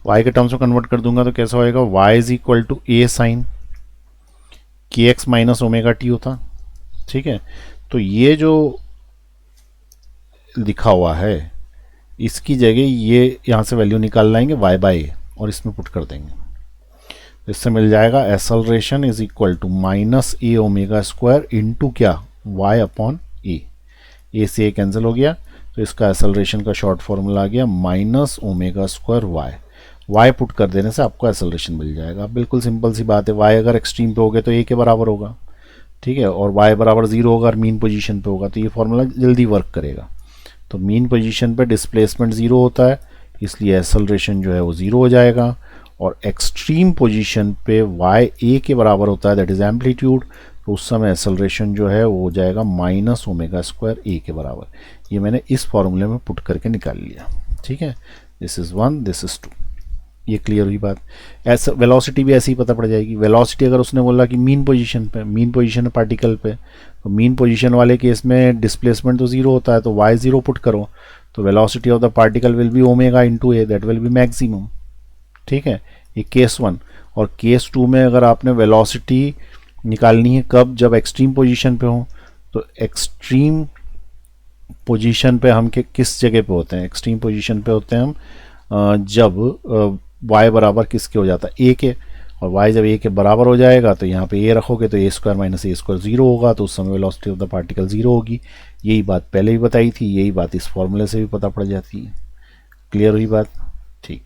वाई के टर्म्स में कन्वर्ट कर दूंगा तो कैसा होएगा, y is equal to A sine के एक्स माइनस ओमेगा टी होता। ठीक है, तो ये जो लिखा हुआ है इसकी जगह ये यहाँ से वैल्यू निकाल लाएंगे वाई बाई ए और इसमें पुट कर देंगे। इससे मिल जाएगा acceleration is equal to minus A omega square into क्या, वाई अपॉन ए से ए कैंसिल हो गया, तो इसका एक्सेलरेशन का शॉर्ट फॉर्मूला आ गया minus omega square y put कर देने से आपको एक्सेलरेशन मिल जाएगा। बिल्कुल सिंपल सी बात है, वाई अगर एक्सट्रीम पे हो गए तो ए के बराबर होगा। ठीक है, और वाई बराबर 0 होगा और मीन पोजीशन पे होगा, तो ये फॉर्मूला जल्दी वर्क करेगा। तो मीन पोजीशन पे डिस्प्लेसमेंट 0 होता है, इसलिए एक्सेलरेशन जो है वो 0 हो जाएगा। और एक्सट्रीम पोजीशन पे वाई ए के बराबर होता है, दैट इज एम्पलीट्यूड, तो उस समय एक्सेलरेशन जो है वो हो जाएगा माइनस ओमेगा स्क्वायर ए के बराबर। ये मैंने इस फॉर्मूले में पुट करके निकाल लिया। ठीक है, दिस इज 1, दिस इज 2। ये क्लियर हुई बात। ऐसा वेलोसिटी भी ऐसे ही पता पड़ जाएगी। वेलोसिटी अगर उसने बोला कि मीन पोजीशन पे, मीन पोजीशन है पार्टिकल पे, तो मीन पोजीशन वाले केस में डिस्प्लेसमेंट तो 0 होता है, तो वाई 0 पुट करो तो velocity of the particle will be omega into A, that will be maximum. ठीक है, ये केस 1। और केस 2 में अगर आपने वेलोसिटी निकालनी है कब, जब एक्सट्रीम पोजीशन पे हो, तो एक्सट्रीम पोजीशन पे हम किस जगह पे होते हैं, एक्सट्रीम पोजीशन पे होते हैं हम जब y बराबर किसके हो जाता है, a के, और y जब a के बराबर हो जाएगा तो यहाँ पे a रखोगे तो a square minus A square 0 होगा, तो उस समय वेलोसिटी ऑफ द पार्टिकल 0 होगी। यही बात पहले भी बताई थी, यही बात इस फॉर्मूले से भी पता पड़ जाती है। क्लियर हुई बात? ठीक,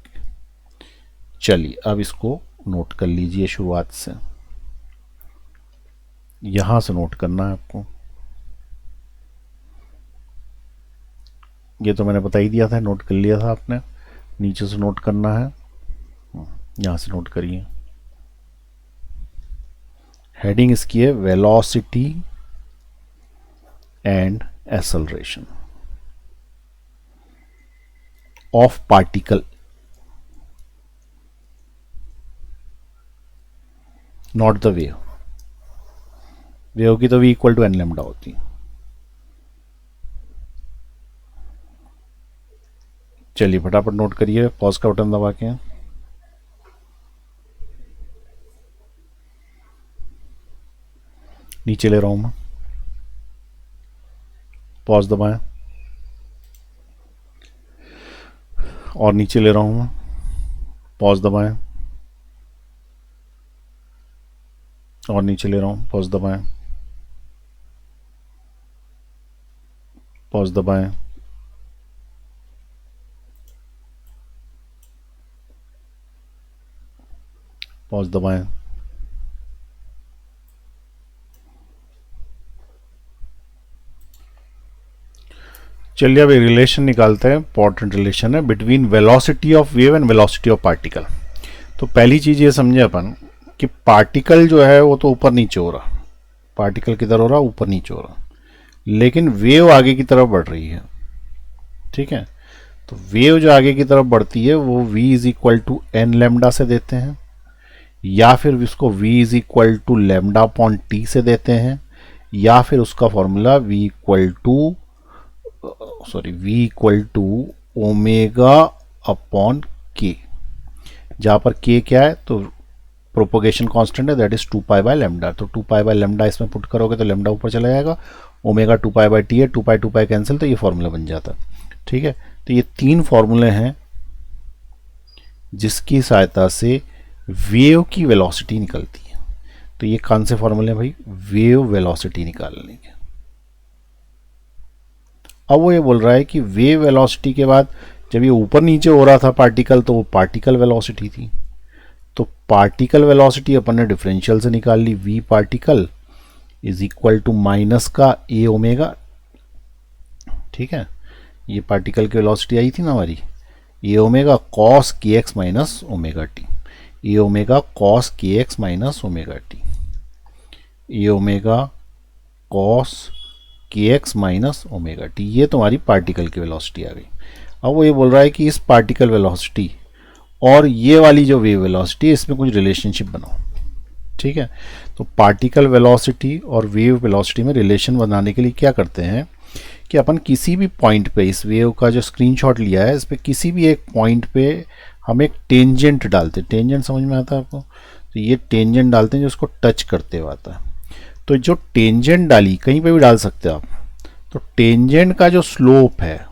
चलिए अब इसको नोट कर लीजिए शुरुआत से, यहां से नोट करना है आपको। ये तो मैंने बता ही दिया था, नोट कर लिया था आपने, नीचे से नोट करना है, यहां से नोट करिए। हेडिंग इसकी है velocity and acceleration of particle, not the wave. Wave की तो v equal to n lambda होती है। चलिए फटाफट नोट करिए, पॉज का बटन दबा के। नीचे ले रहा हूं मैं, पॉज दबाएं, और नीचे ले रहा हूं मैं, पॉज दबाएं, और नीचे ले रहा हूं, पॉज दबाएं, पॉज दबाएं, पॉज दबाएं। चलिए अब रिलेशन निकालते हैं, इंपॉर्टेंट रिलेशन है between velocity of wave and velocity of particle. तो पहली चीज ये समझे अपन कि पार्टिकल जो है वो तो ऊपर नीचे हो रहा, पार्टिकल किधर हो रहा, ऊपर नीचे हो रहा, लेकिन वेव आगे की तरफ बढ़ रही है। ठीक है, तो वेव जो आगे की तरफ बढ़ती है वो v is equal to N lambda से देते हैं, या फिर इसको v is equal to lambda upon t से देते हैं, या फिर उसका formula v equal to omega upon k, जहां पर k क्या है तो प्रोपोगेशन कांस्टेंट है, that is 2 pi by lambda. तो 2 पाई बाय लेमडा इसमें पुट करोगे तो लेमडा ऊपर चला जाएगा, ओमेगा 2 पाई बाय टी है, 2 पाई कैंसिल, तो ये फॉर्मूला बन जाता। ठीक है, तो ये 3 फॉर्मूले हैं जिसकी सहायता से वेव की वेलोसिटी निकलती है। तो ये कौन से फॉर्मूले हैं भाई, वेव वेलोसिटी निकालने के। अब वो ये बोल रहा है कि वेव वेलोसिटी के बाद जब ये ऊपर नीचे हो रहा था पार्टिकल, तो वो पार्टिकल वेलोसिटी थी। तो पार्टिकल वेलोसिटी अपन ने डिफरेंशियल से निकाल ली, v particle is equal to minus का a ओमेगा। ठीक है, ये पार्टिकल की वेलोसिटी आई थी ना हमारी, a ओमेगा कॉस के x minus omega t, a omega cos के x minus omega t, a omega cos के एक्स माइनस ओमेगा टी, ये तुम्हारी पार्टिकल की वेलोसिटी आ गई। अब वो ये बोल रहा है कि इस पार्टिकल वेलोसिटी और ये वाली जो वेव वेलोसिटी है इसमें कुछ रिलेशनशिप बनाओ। ठीक है, तो पार्टिकल वेलोसिटी और वेव वेलोसिटी में रिलेशन बनाने के लिए क्या करते हैं कि अपन किसी भी पॉइंट पे, इस वेव का जो स्क्रीनशॉट लिया है इस पे किसी भी एक पॉइंट पे हम एक टेंजेंट डालते हैं। टेंजेंट समझ में आता है आपको? तो ये टेंजेंट डालते हैं जो उसको टच करते हुए आता है। तो जो टेंजेंट डाली, कहीं पे भी डाल सकते हो आप, तो टेंजेंट का जो स्लोप है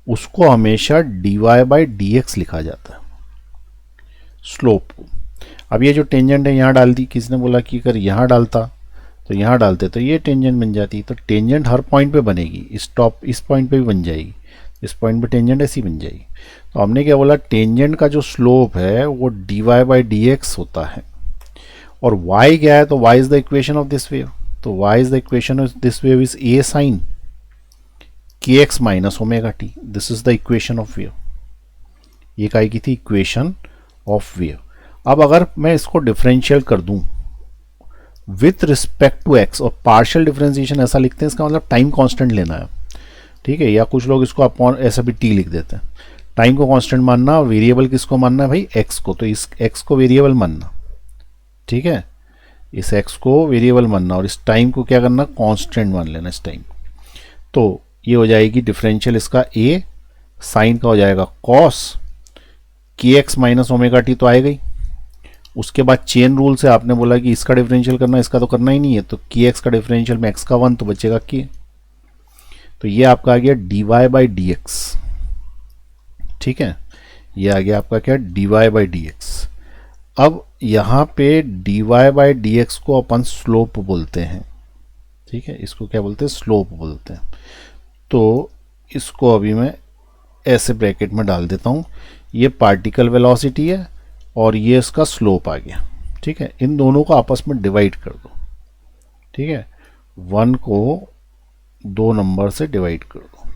उसको हमेशा dy बाई dx लिखा जाता है, स्लोप को। अब ये जो टेंजेंट है यहाँ डाल दी, किसने बोला कि अगर यहाँ डालता तो यहाँ डालते तो ये टेंजेंट बन जाती। तो टेंजेंट हर पॉइंट पे बनेगी, इस पॉइंट पे भी बन जाएगी, इस पॉइंट पे टेंजेंट ऐसी बन जाएगी। तो हमने क्या बोला, टेंजेंट का जो स्लोप है वो dy बाई dx होता है। और y क्या है, तो y is the equation of this wave. तो y is the equation of this wave is a sine kx minus omega t. This is the equation of wave. ये काय की थी, इक्वेशन ऑफ वेव। अब अगर मैं इसको डिफरेंशियल कर दूं विथ रिस्पेक्ट टू x, और पार्शियल डिफरेंशिएशन ऐसा लिखते हैं, इसका मतलब टाइम कांस्टेंट लेना है। ठीक है, या कुछ लोग इसको अपॉन ऐसा भी t लिख देते हैं। टाइम को कांस्टेंट मानना, वेरिएबल किसको मानना है भाई, x को। तो इस x को वेरिएबल मानना, ठीक है, इस x को वेरिएबल मानना और इस टाइम को क्या करना, कांस्टेंट मान लेना इस टाइम। तो ये हो जाएगी डिफरेंशियल इसका a, साइन का हो जाएगा cos kx minus omega t, तो आएगा ही। उसके बाद चेन रूल से आपने बोला कि इसका डिफरेंशियल करना, इसका तो करना ही नहीं है, तो kx का डिफरेंशियल में x का 1 तो बचेगा k। तो ये आपका आ गया dy बाई dx। ठीक है, ये आ गया आपका क्या, dy बाई dx। अब यहाँ पे dy बाई dx को अपन स्लोप बोलते हैं। ठीक है, इसको क्या बोलते हैं, स्लोप बोलते हैं। तो इसको अभी मैं ऐसे ब्रैकेट में डाल देता हूँ। ये पार्टिकल वेलोसिटी है और ये इसका स्लोप आ गया। ठीक है, इन दोनों को आपस में डिवाइड कर दो। ठीक है, 1 को 2 नंबर से डिवाइड कर दो।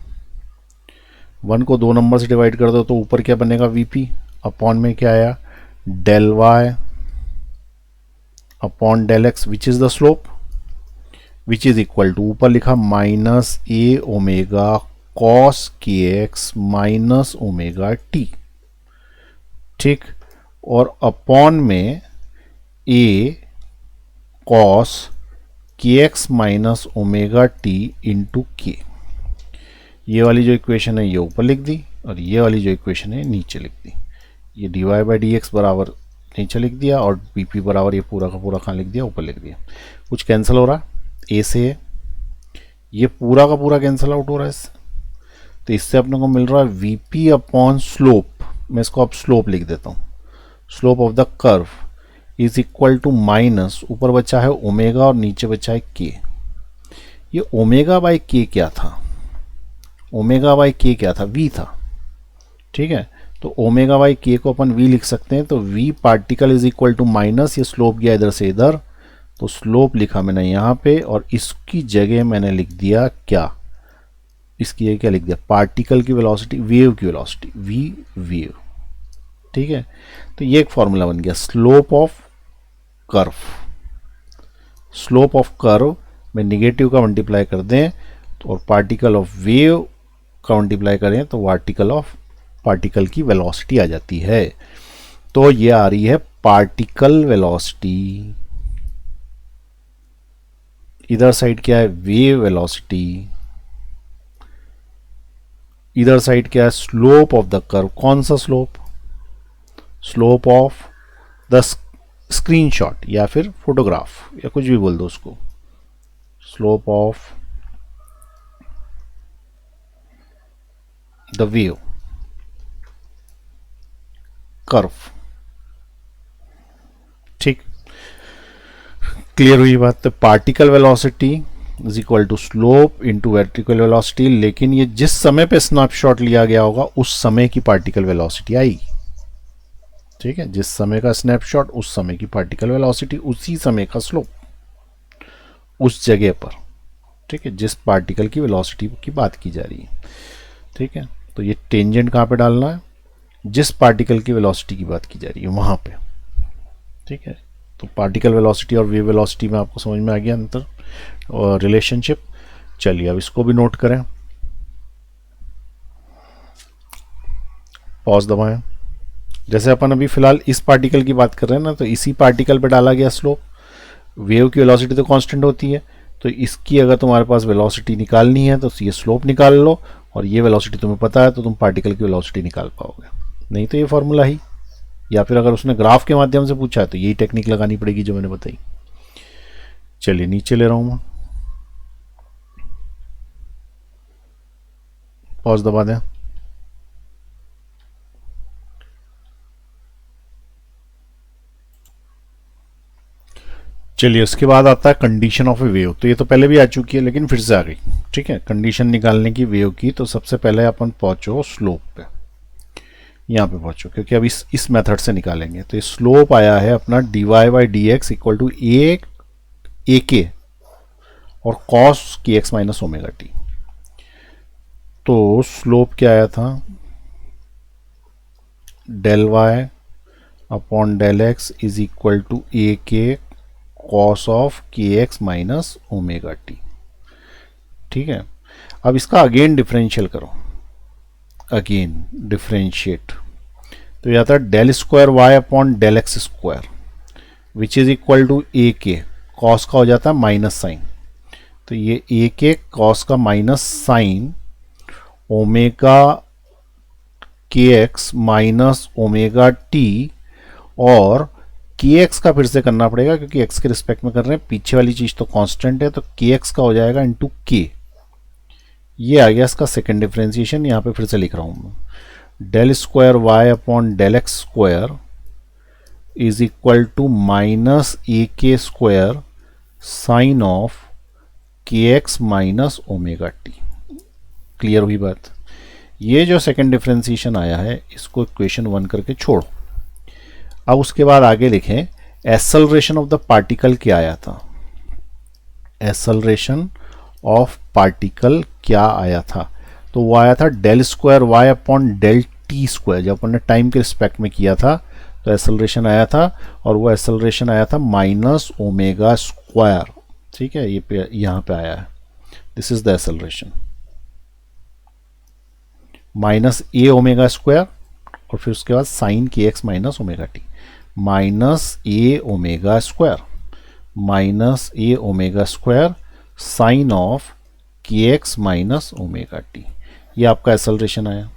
1 को 2 नंबर से डिवाइड कर दो तो ऊपर क्या बनेगा, वीपी अपॉन में क्या आया, del y upon del x which is the slope, which is equal to, ऊपर लिखा माइनस ए ओमेगा कॉस के एक्स माइनस ओमेगा टी। ठीक, और अपॉन में ए कॉस के x minus omega t into k. ये वाली जो इक्वेशन है ये ऊपर लिख दी और ये वाली जो इक्वेशन है नीचे लिख दी। ये d y by d x बराबर नीचे लिख दिया और बी पी बराबर ये पूरा का पूरा कहाँ लिख दिया, ऊपर लिख दिया। कुछ कैंसिल हो रहा, ए से ये पूरा का पूरा कैंसिल आउट हो रहा है इससे। तो इससे अपने को मिल रहा है वी पी अपॉन स्लोप। मैं इसको अब स्लोप लिख देता हूँ, slope of the curve is equal to minus, ऊपर बचा है ओमेगा और नीचे बचा है के। ये ओमेगा बाई के क्या था, ओमेगा बाई के क्या था, वी था। ठीक है, तो ओमेगा बाई के को अपन वी लिख सकते हैं। तो v particle is equal to minus, ये स्लोप गया इधर से इधर, तो स्लोप लिखा मैंने यहाँ पे और इसकी जगह मैंने लिख दिया क्या, इसकी जगह क्या लिख दिया, पार्टिकल की वेलोसिटी, वेव की वेलोसिटी, वी वेव। ठीक है, तो ये एक फॉर्मूला बन गया, slope of curve. Slope of curve में निगेटिव का मल्टीप्लाई कर दें तो, और पार्टिकल ऑफ वेव का मल्टीप्लाई करें तो पार्टिकल ऑफ पार्टिकल की वेलोसिटी आ जाती है। तो ये आ रही है पार्टिकल वेलोसिटी, इधर साइड क्या है, वेव वेलोसिटी, इधर साइड क्या है, स्लोप ऑफ द कर्व। कौन सा slope, slope of the screenshot या फिर फोटोग्राफ या कुछ भी बोल दो उसको, slope of the wave curve. ठीक, क्लियर हुई बात। तो particle velocity is equal to slope into vertical velocity, लेकिन ये जिस समय पे स्नैपशॉट लिया गया होगा उस समय की पार्टिकल वेलोसिटी आएगी। ठीक है, जिस समय का स्नैपशॉट उस समय की पार्टिकल वेलोसिटी, उसी समय का स्लोप उस जगह पर। ठीक है, जिस पार्टिकल की वेलोसिटी की बात की जा रही है। ठीक है, तो ये टेंजेंट कहाँ पे डालना है, जिस पार्टिकल की वेलोसिटी की बात की जा रही है वहाँ पे। ठीक है, तो पार्टिकल वेलोसिटी और वेव वेलोसिटी में आपको समझ में आ गया अंतर और रिलेशनशिप। चलिए अब इसको भी नोट करें, पॉज दबाएं। जैसे अपन अभी फिलहाल इस पार्टिकल की बात कर रहे हैं ना, तो इसी पार्टिकल पे डाला गया स्लोप। वेव की वेलोसिटी तो कांस्टेंट होती है, तो इसकी अगर तुम्हारे पास वेलोसिटी निकालनी है तो ये स्लोप निकाल लो, और ये वेलोसिटी तुम्हें पता है तो तुम पार्टिकल की वेलोसिटी निकाल पाओगे। नहीं तो ये फॉर्मूला ही, या फिर अगर उसने ग्राफ के माध्यम से पूछा है तो यही टेक्निक लगानी पड़ेगी जो मैंने बताई। चलिए नीचे ले रहा हूं मैं, पॉज दबा दें। चलिए उसके बाद आता है कंडीशन ऑफ ए वेव। तो ये तो पहले भी आ चुकी है लेकिन फिर से आ गई। ठीक है, कंडीशन निकालने की वेव की, तो सबसे पहले अपन पहुंचो स्लोप पे, यहाँ पे पहुंचो, क्योंकि अब इस मेथड से निकालेंगे। तो ये स्लोप आया है अपना dy by d x equal to a k और कॉस के एक्स माइनस ओमेगा टी। तो स्लोप क्या आया था, del y upon del x is equal to a k cos of k x minus omega T. ठीक है, अब इसका अगेन डिफरेंशियल करो, अगेन डिफरेंशिएट, तो यह आता है del square y upon del x square which is equal to a k cos का हो जाता है माइनस साइन, तो ये ए के कॉस का माइनस साइन ओमेगा के एक्स माइनस ओमेगा टी, और के एक्स का फिर से करना पड़ेगा क्योंकि एक्स के रिस्पेक्ट में कर रहे हैं, पीछे वाली चीज तो कांस्टेंट है, तो के एक्स का हो जाएगा इंटू के। ये आ गया इसका सेकेंड डिफरेंशिएशन। यहाँ पे फिर से लिख रहा हूं मैं, del square y upon del x square is equal to minus a k square sine of k x minus omega t. Clear हुई बात। ये जो सेकेंड डिफरेंशिएशन आया है इसको इक्वेशन 1 करके छोड़ो। अब उसके बाद आगे लिखें एक्सेलरेशन ऑफ द पार्टिकल क्या आया था, एक्सेलरेशन ऑफ पार्टिकल क्या आया था, तो वो आया था del square y upon del t square. जब अपन ने टाइम के रिस्पेक्ट में किया था तो एक्सेलरेशन आया था, और वो एक्सेलरेशन आया था माइनस ओमेगा स्क्वायर। ठीक है, ये यहाँ पे आया है, this is the acceleration, minus A omega square और फिर उसके बाद साइन के x minus omega T, minus A omega square, minus A omega square sine of k x minus omega T. ये आपका एक्सेलरेशन आया।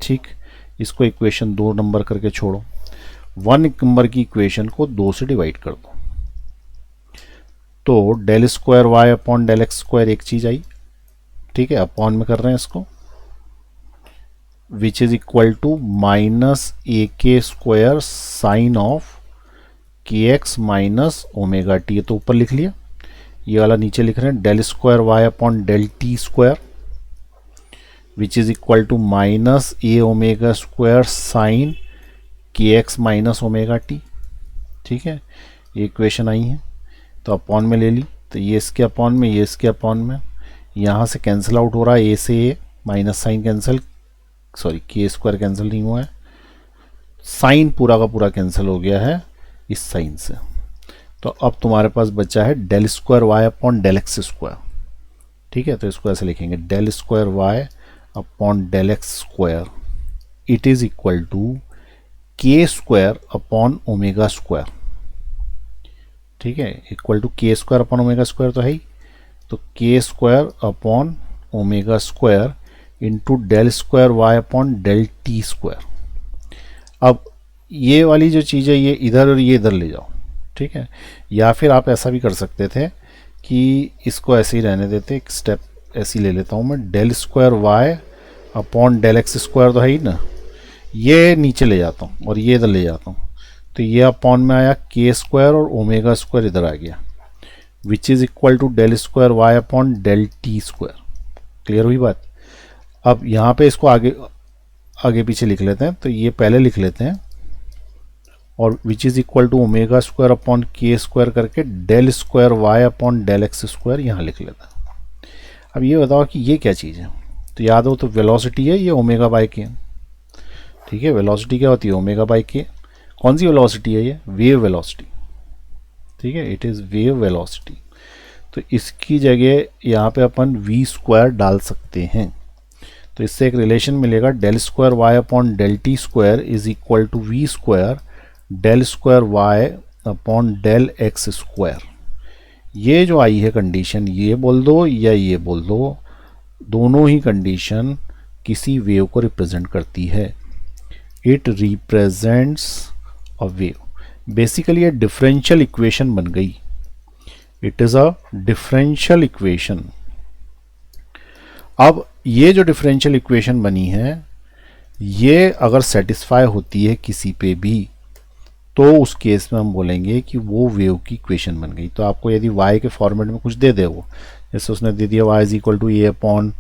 ठीक, इसको इक्वेशन 2 नंबर करके छोड़ो, 1 नंबर की इक्वेशन को 2 से डिवाइड कर दो, तो del square y upon del x square एक चीज आई। ठीक है, अपॉन में कर रहे हैं इसको, which is equal to minus a k square sine of k x minus omega T. ये तो ऊपर लिख लिया, ये वाला नीचे लिख रहे हैं del square y upon del t square which is equal to minus A omega square sine के एक्स माइनस ओमेगा टी। ठीक है, ये इक्वेशन आई है, तो अपॉन में ले ली, तो ये इसके अपॉन में, ये इसके अपॉन में, यहाँ से कैंसिल आउट हो रहा है, ए से ए माइनस साइन कैंसिल, सॉरी के स्क्वायर कैंसिल नहीं हुआ है, साइन पूरा का पूरा कैंसिल हो गया है इस साइन से। तो अब तुम्हारे पास बचा है del square y upon del x square. ठीक है, तो इसको ऐसे लिखेंगे del square y upon del x square it is equal to k square upon omega square. ठीक है, equal to k square upon omega square तो है ही, तो k square upon omega square into del square y upon del t square. अब ये वाली जो चीज़ है ये इधर और ये इधर ले जाओ। ठीक है, या फिर आप ऐसा भी कर सकते थे कि इसको ऐसे ही रहने देते, एक स्टेप ऐसी ले लेता हूँ मैं, del square y upon del x square तो है ही ना, ये नीचे ले जाता हूँ और ये इधर ले जाता हूँ, तो ये अपॉन में आया के स्क्वायर और ओमेगा स्क्वायर इधर आ गया, which is equal to del square y upon del t square. Clear हुई बात। अब यहाँ पे इसको आगे आगे पीछे लिख लेते हैं, तो ये पहले लिख लेते हैं और which is equal to omega square upon k square करके del square y upon del x square यहाँ लिख लेते हैं। अब ये बताओ कि ये क्या चीज़ है, तो याद हो तो वेलोसिटी है, ये ओमेगा बाई के। ठीक है, वेलोसिटी क्या होती है, ओमेगा बाई के। कौन सी वेलोसिटी है ये, वेव वेलोसिटी। ठीक है, इट इज़ वेव वेलोसिटी। तो इसकी जगह यहाँ पे अपन वी स्क्वायर डाल सकते हैं, तो इससे एक रिलेशन मिलेगा, del square y upon del t square is equal to v square del square y upon del x square. ये जो आई है कंडीशन, ये बोल दो या ये बोल दो, दोनों ही कंडीशन किसी वेव को रिप्रेजेंट करती है। It represents a wave. Basically ये डिफरेंशियल इक्वेशन बन गई। It is a differential equation. अब ये जो डिफरेंशियल इक्वेशन बनी है, ये अगर सेटिस्फाई होती है किसी पे भी, तो उस केस में हम बोलेंगे कि वो वेव की इक्वेशन बन गई। तो आपको यदि y के फॉर्मेट में कुछ दे दे, वो जैसे उसने दे दिया y is equal to a upon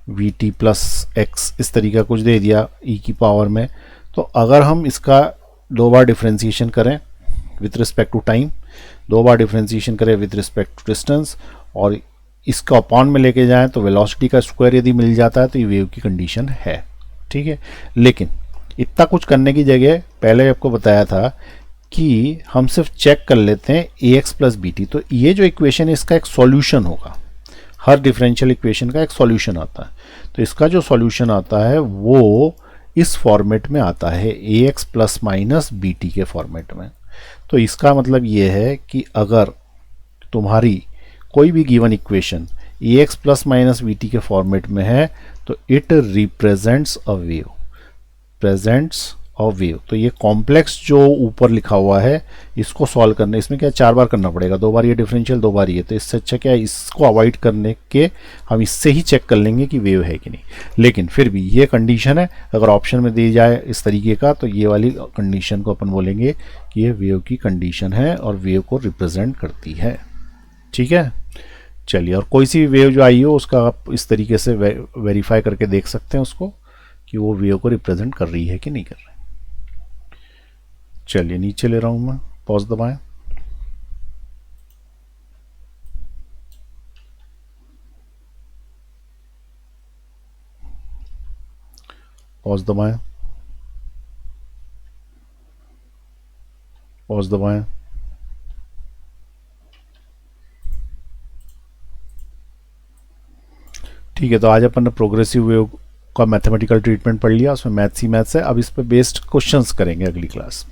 v t plus x, इस तरीके का कुछ दे दिया e की पावर में, तो अगर हम इसका दो बार डिफ्रेंसिएशन करें विथ रिस्पेक्ट टू टाइम, दो बार डिफ्रेंसिएशन करें विथ रिस्पेक्ट टू डिस्टेंस, और इसका अपॉन में लेके जाएं तो वेलोसिटी का स्क्वायर यदि मिल जाता है तो ये वेव की कंडीशन है। ठीक है, लेकिन इतना कुछ करने की जगह पहले आपको बताया था कि हम सिर्फ चेक कर लेते हैं ए एक्स प्लस बी टी। तो ये जो इक्वेशन है इसका एक सॉल्यूशन होगा। हर डिफरेंशियल इक्वेशन का एक सॉल्यूशन आता है। तो इसका जो सॉल्यूशन आता है वो इस फॉर्मेट में आता है, a x plus minus b t के फॉर्मेट में। तो इसका मतलब ये है कि अगर तुम्हारी कोई भी given equation a x plus minus b t के फॉर्मेट में है तो it represents a wave, presents a wave. तो ये कॉम्प्लेक्स जो ऊपर लिखा हुआ है इसको सॉल्व करने, इसमें क्या 4 बार करना पड़ेगा, 2 बार ये डिफरेंशियल 2 बार ये, तो इससे अच्छा क्या है इसको अवॉइड करने के हम इससे ही चेक कर लेंगे कि वेव है कि नहीं। लेकिन फिर भी ये कंडीशन है, अगर ऑप्शन में दी जाए इस तरीके का तो ये वाली कंडीशन को अपन बोलेंगे कि ये वेव की कंडीशन है और वेव को रिप्रेजेंट करती है। ठीक है, चलिए, और कोई सी भी वेव जो आई हो उसका आप इस तरीके से वेरीफाई करके देख सकते हैं उसको कि वो वेव को रिप्रेजेंट कर रही है कि नहीं कर रही। चलिए नीचे ले रहा हूं मैं, पॉज दबाएं। पॉज दबाएं, पॉज दबाएं। ठीक है, तो आज अपन ने प्रोग्रेसिव वेव का मैथमेटिकल ट्रीटमेंट पढ़ लिया, उसमें मैथ्स ही मैथ्स है। अब इस पे बेस्ड क्वेश्चंस करेंगे अगली क्लास।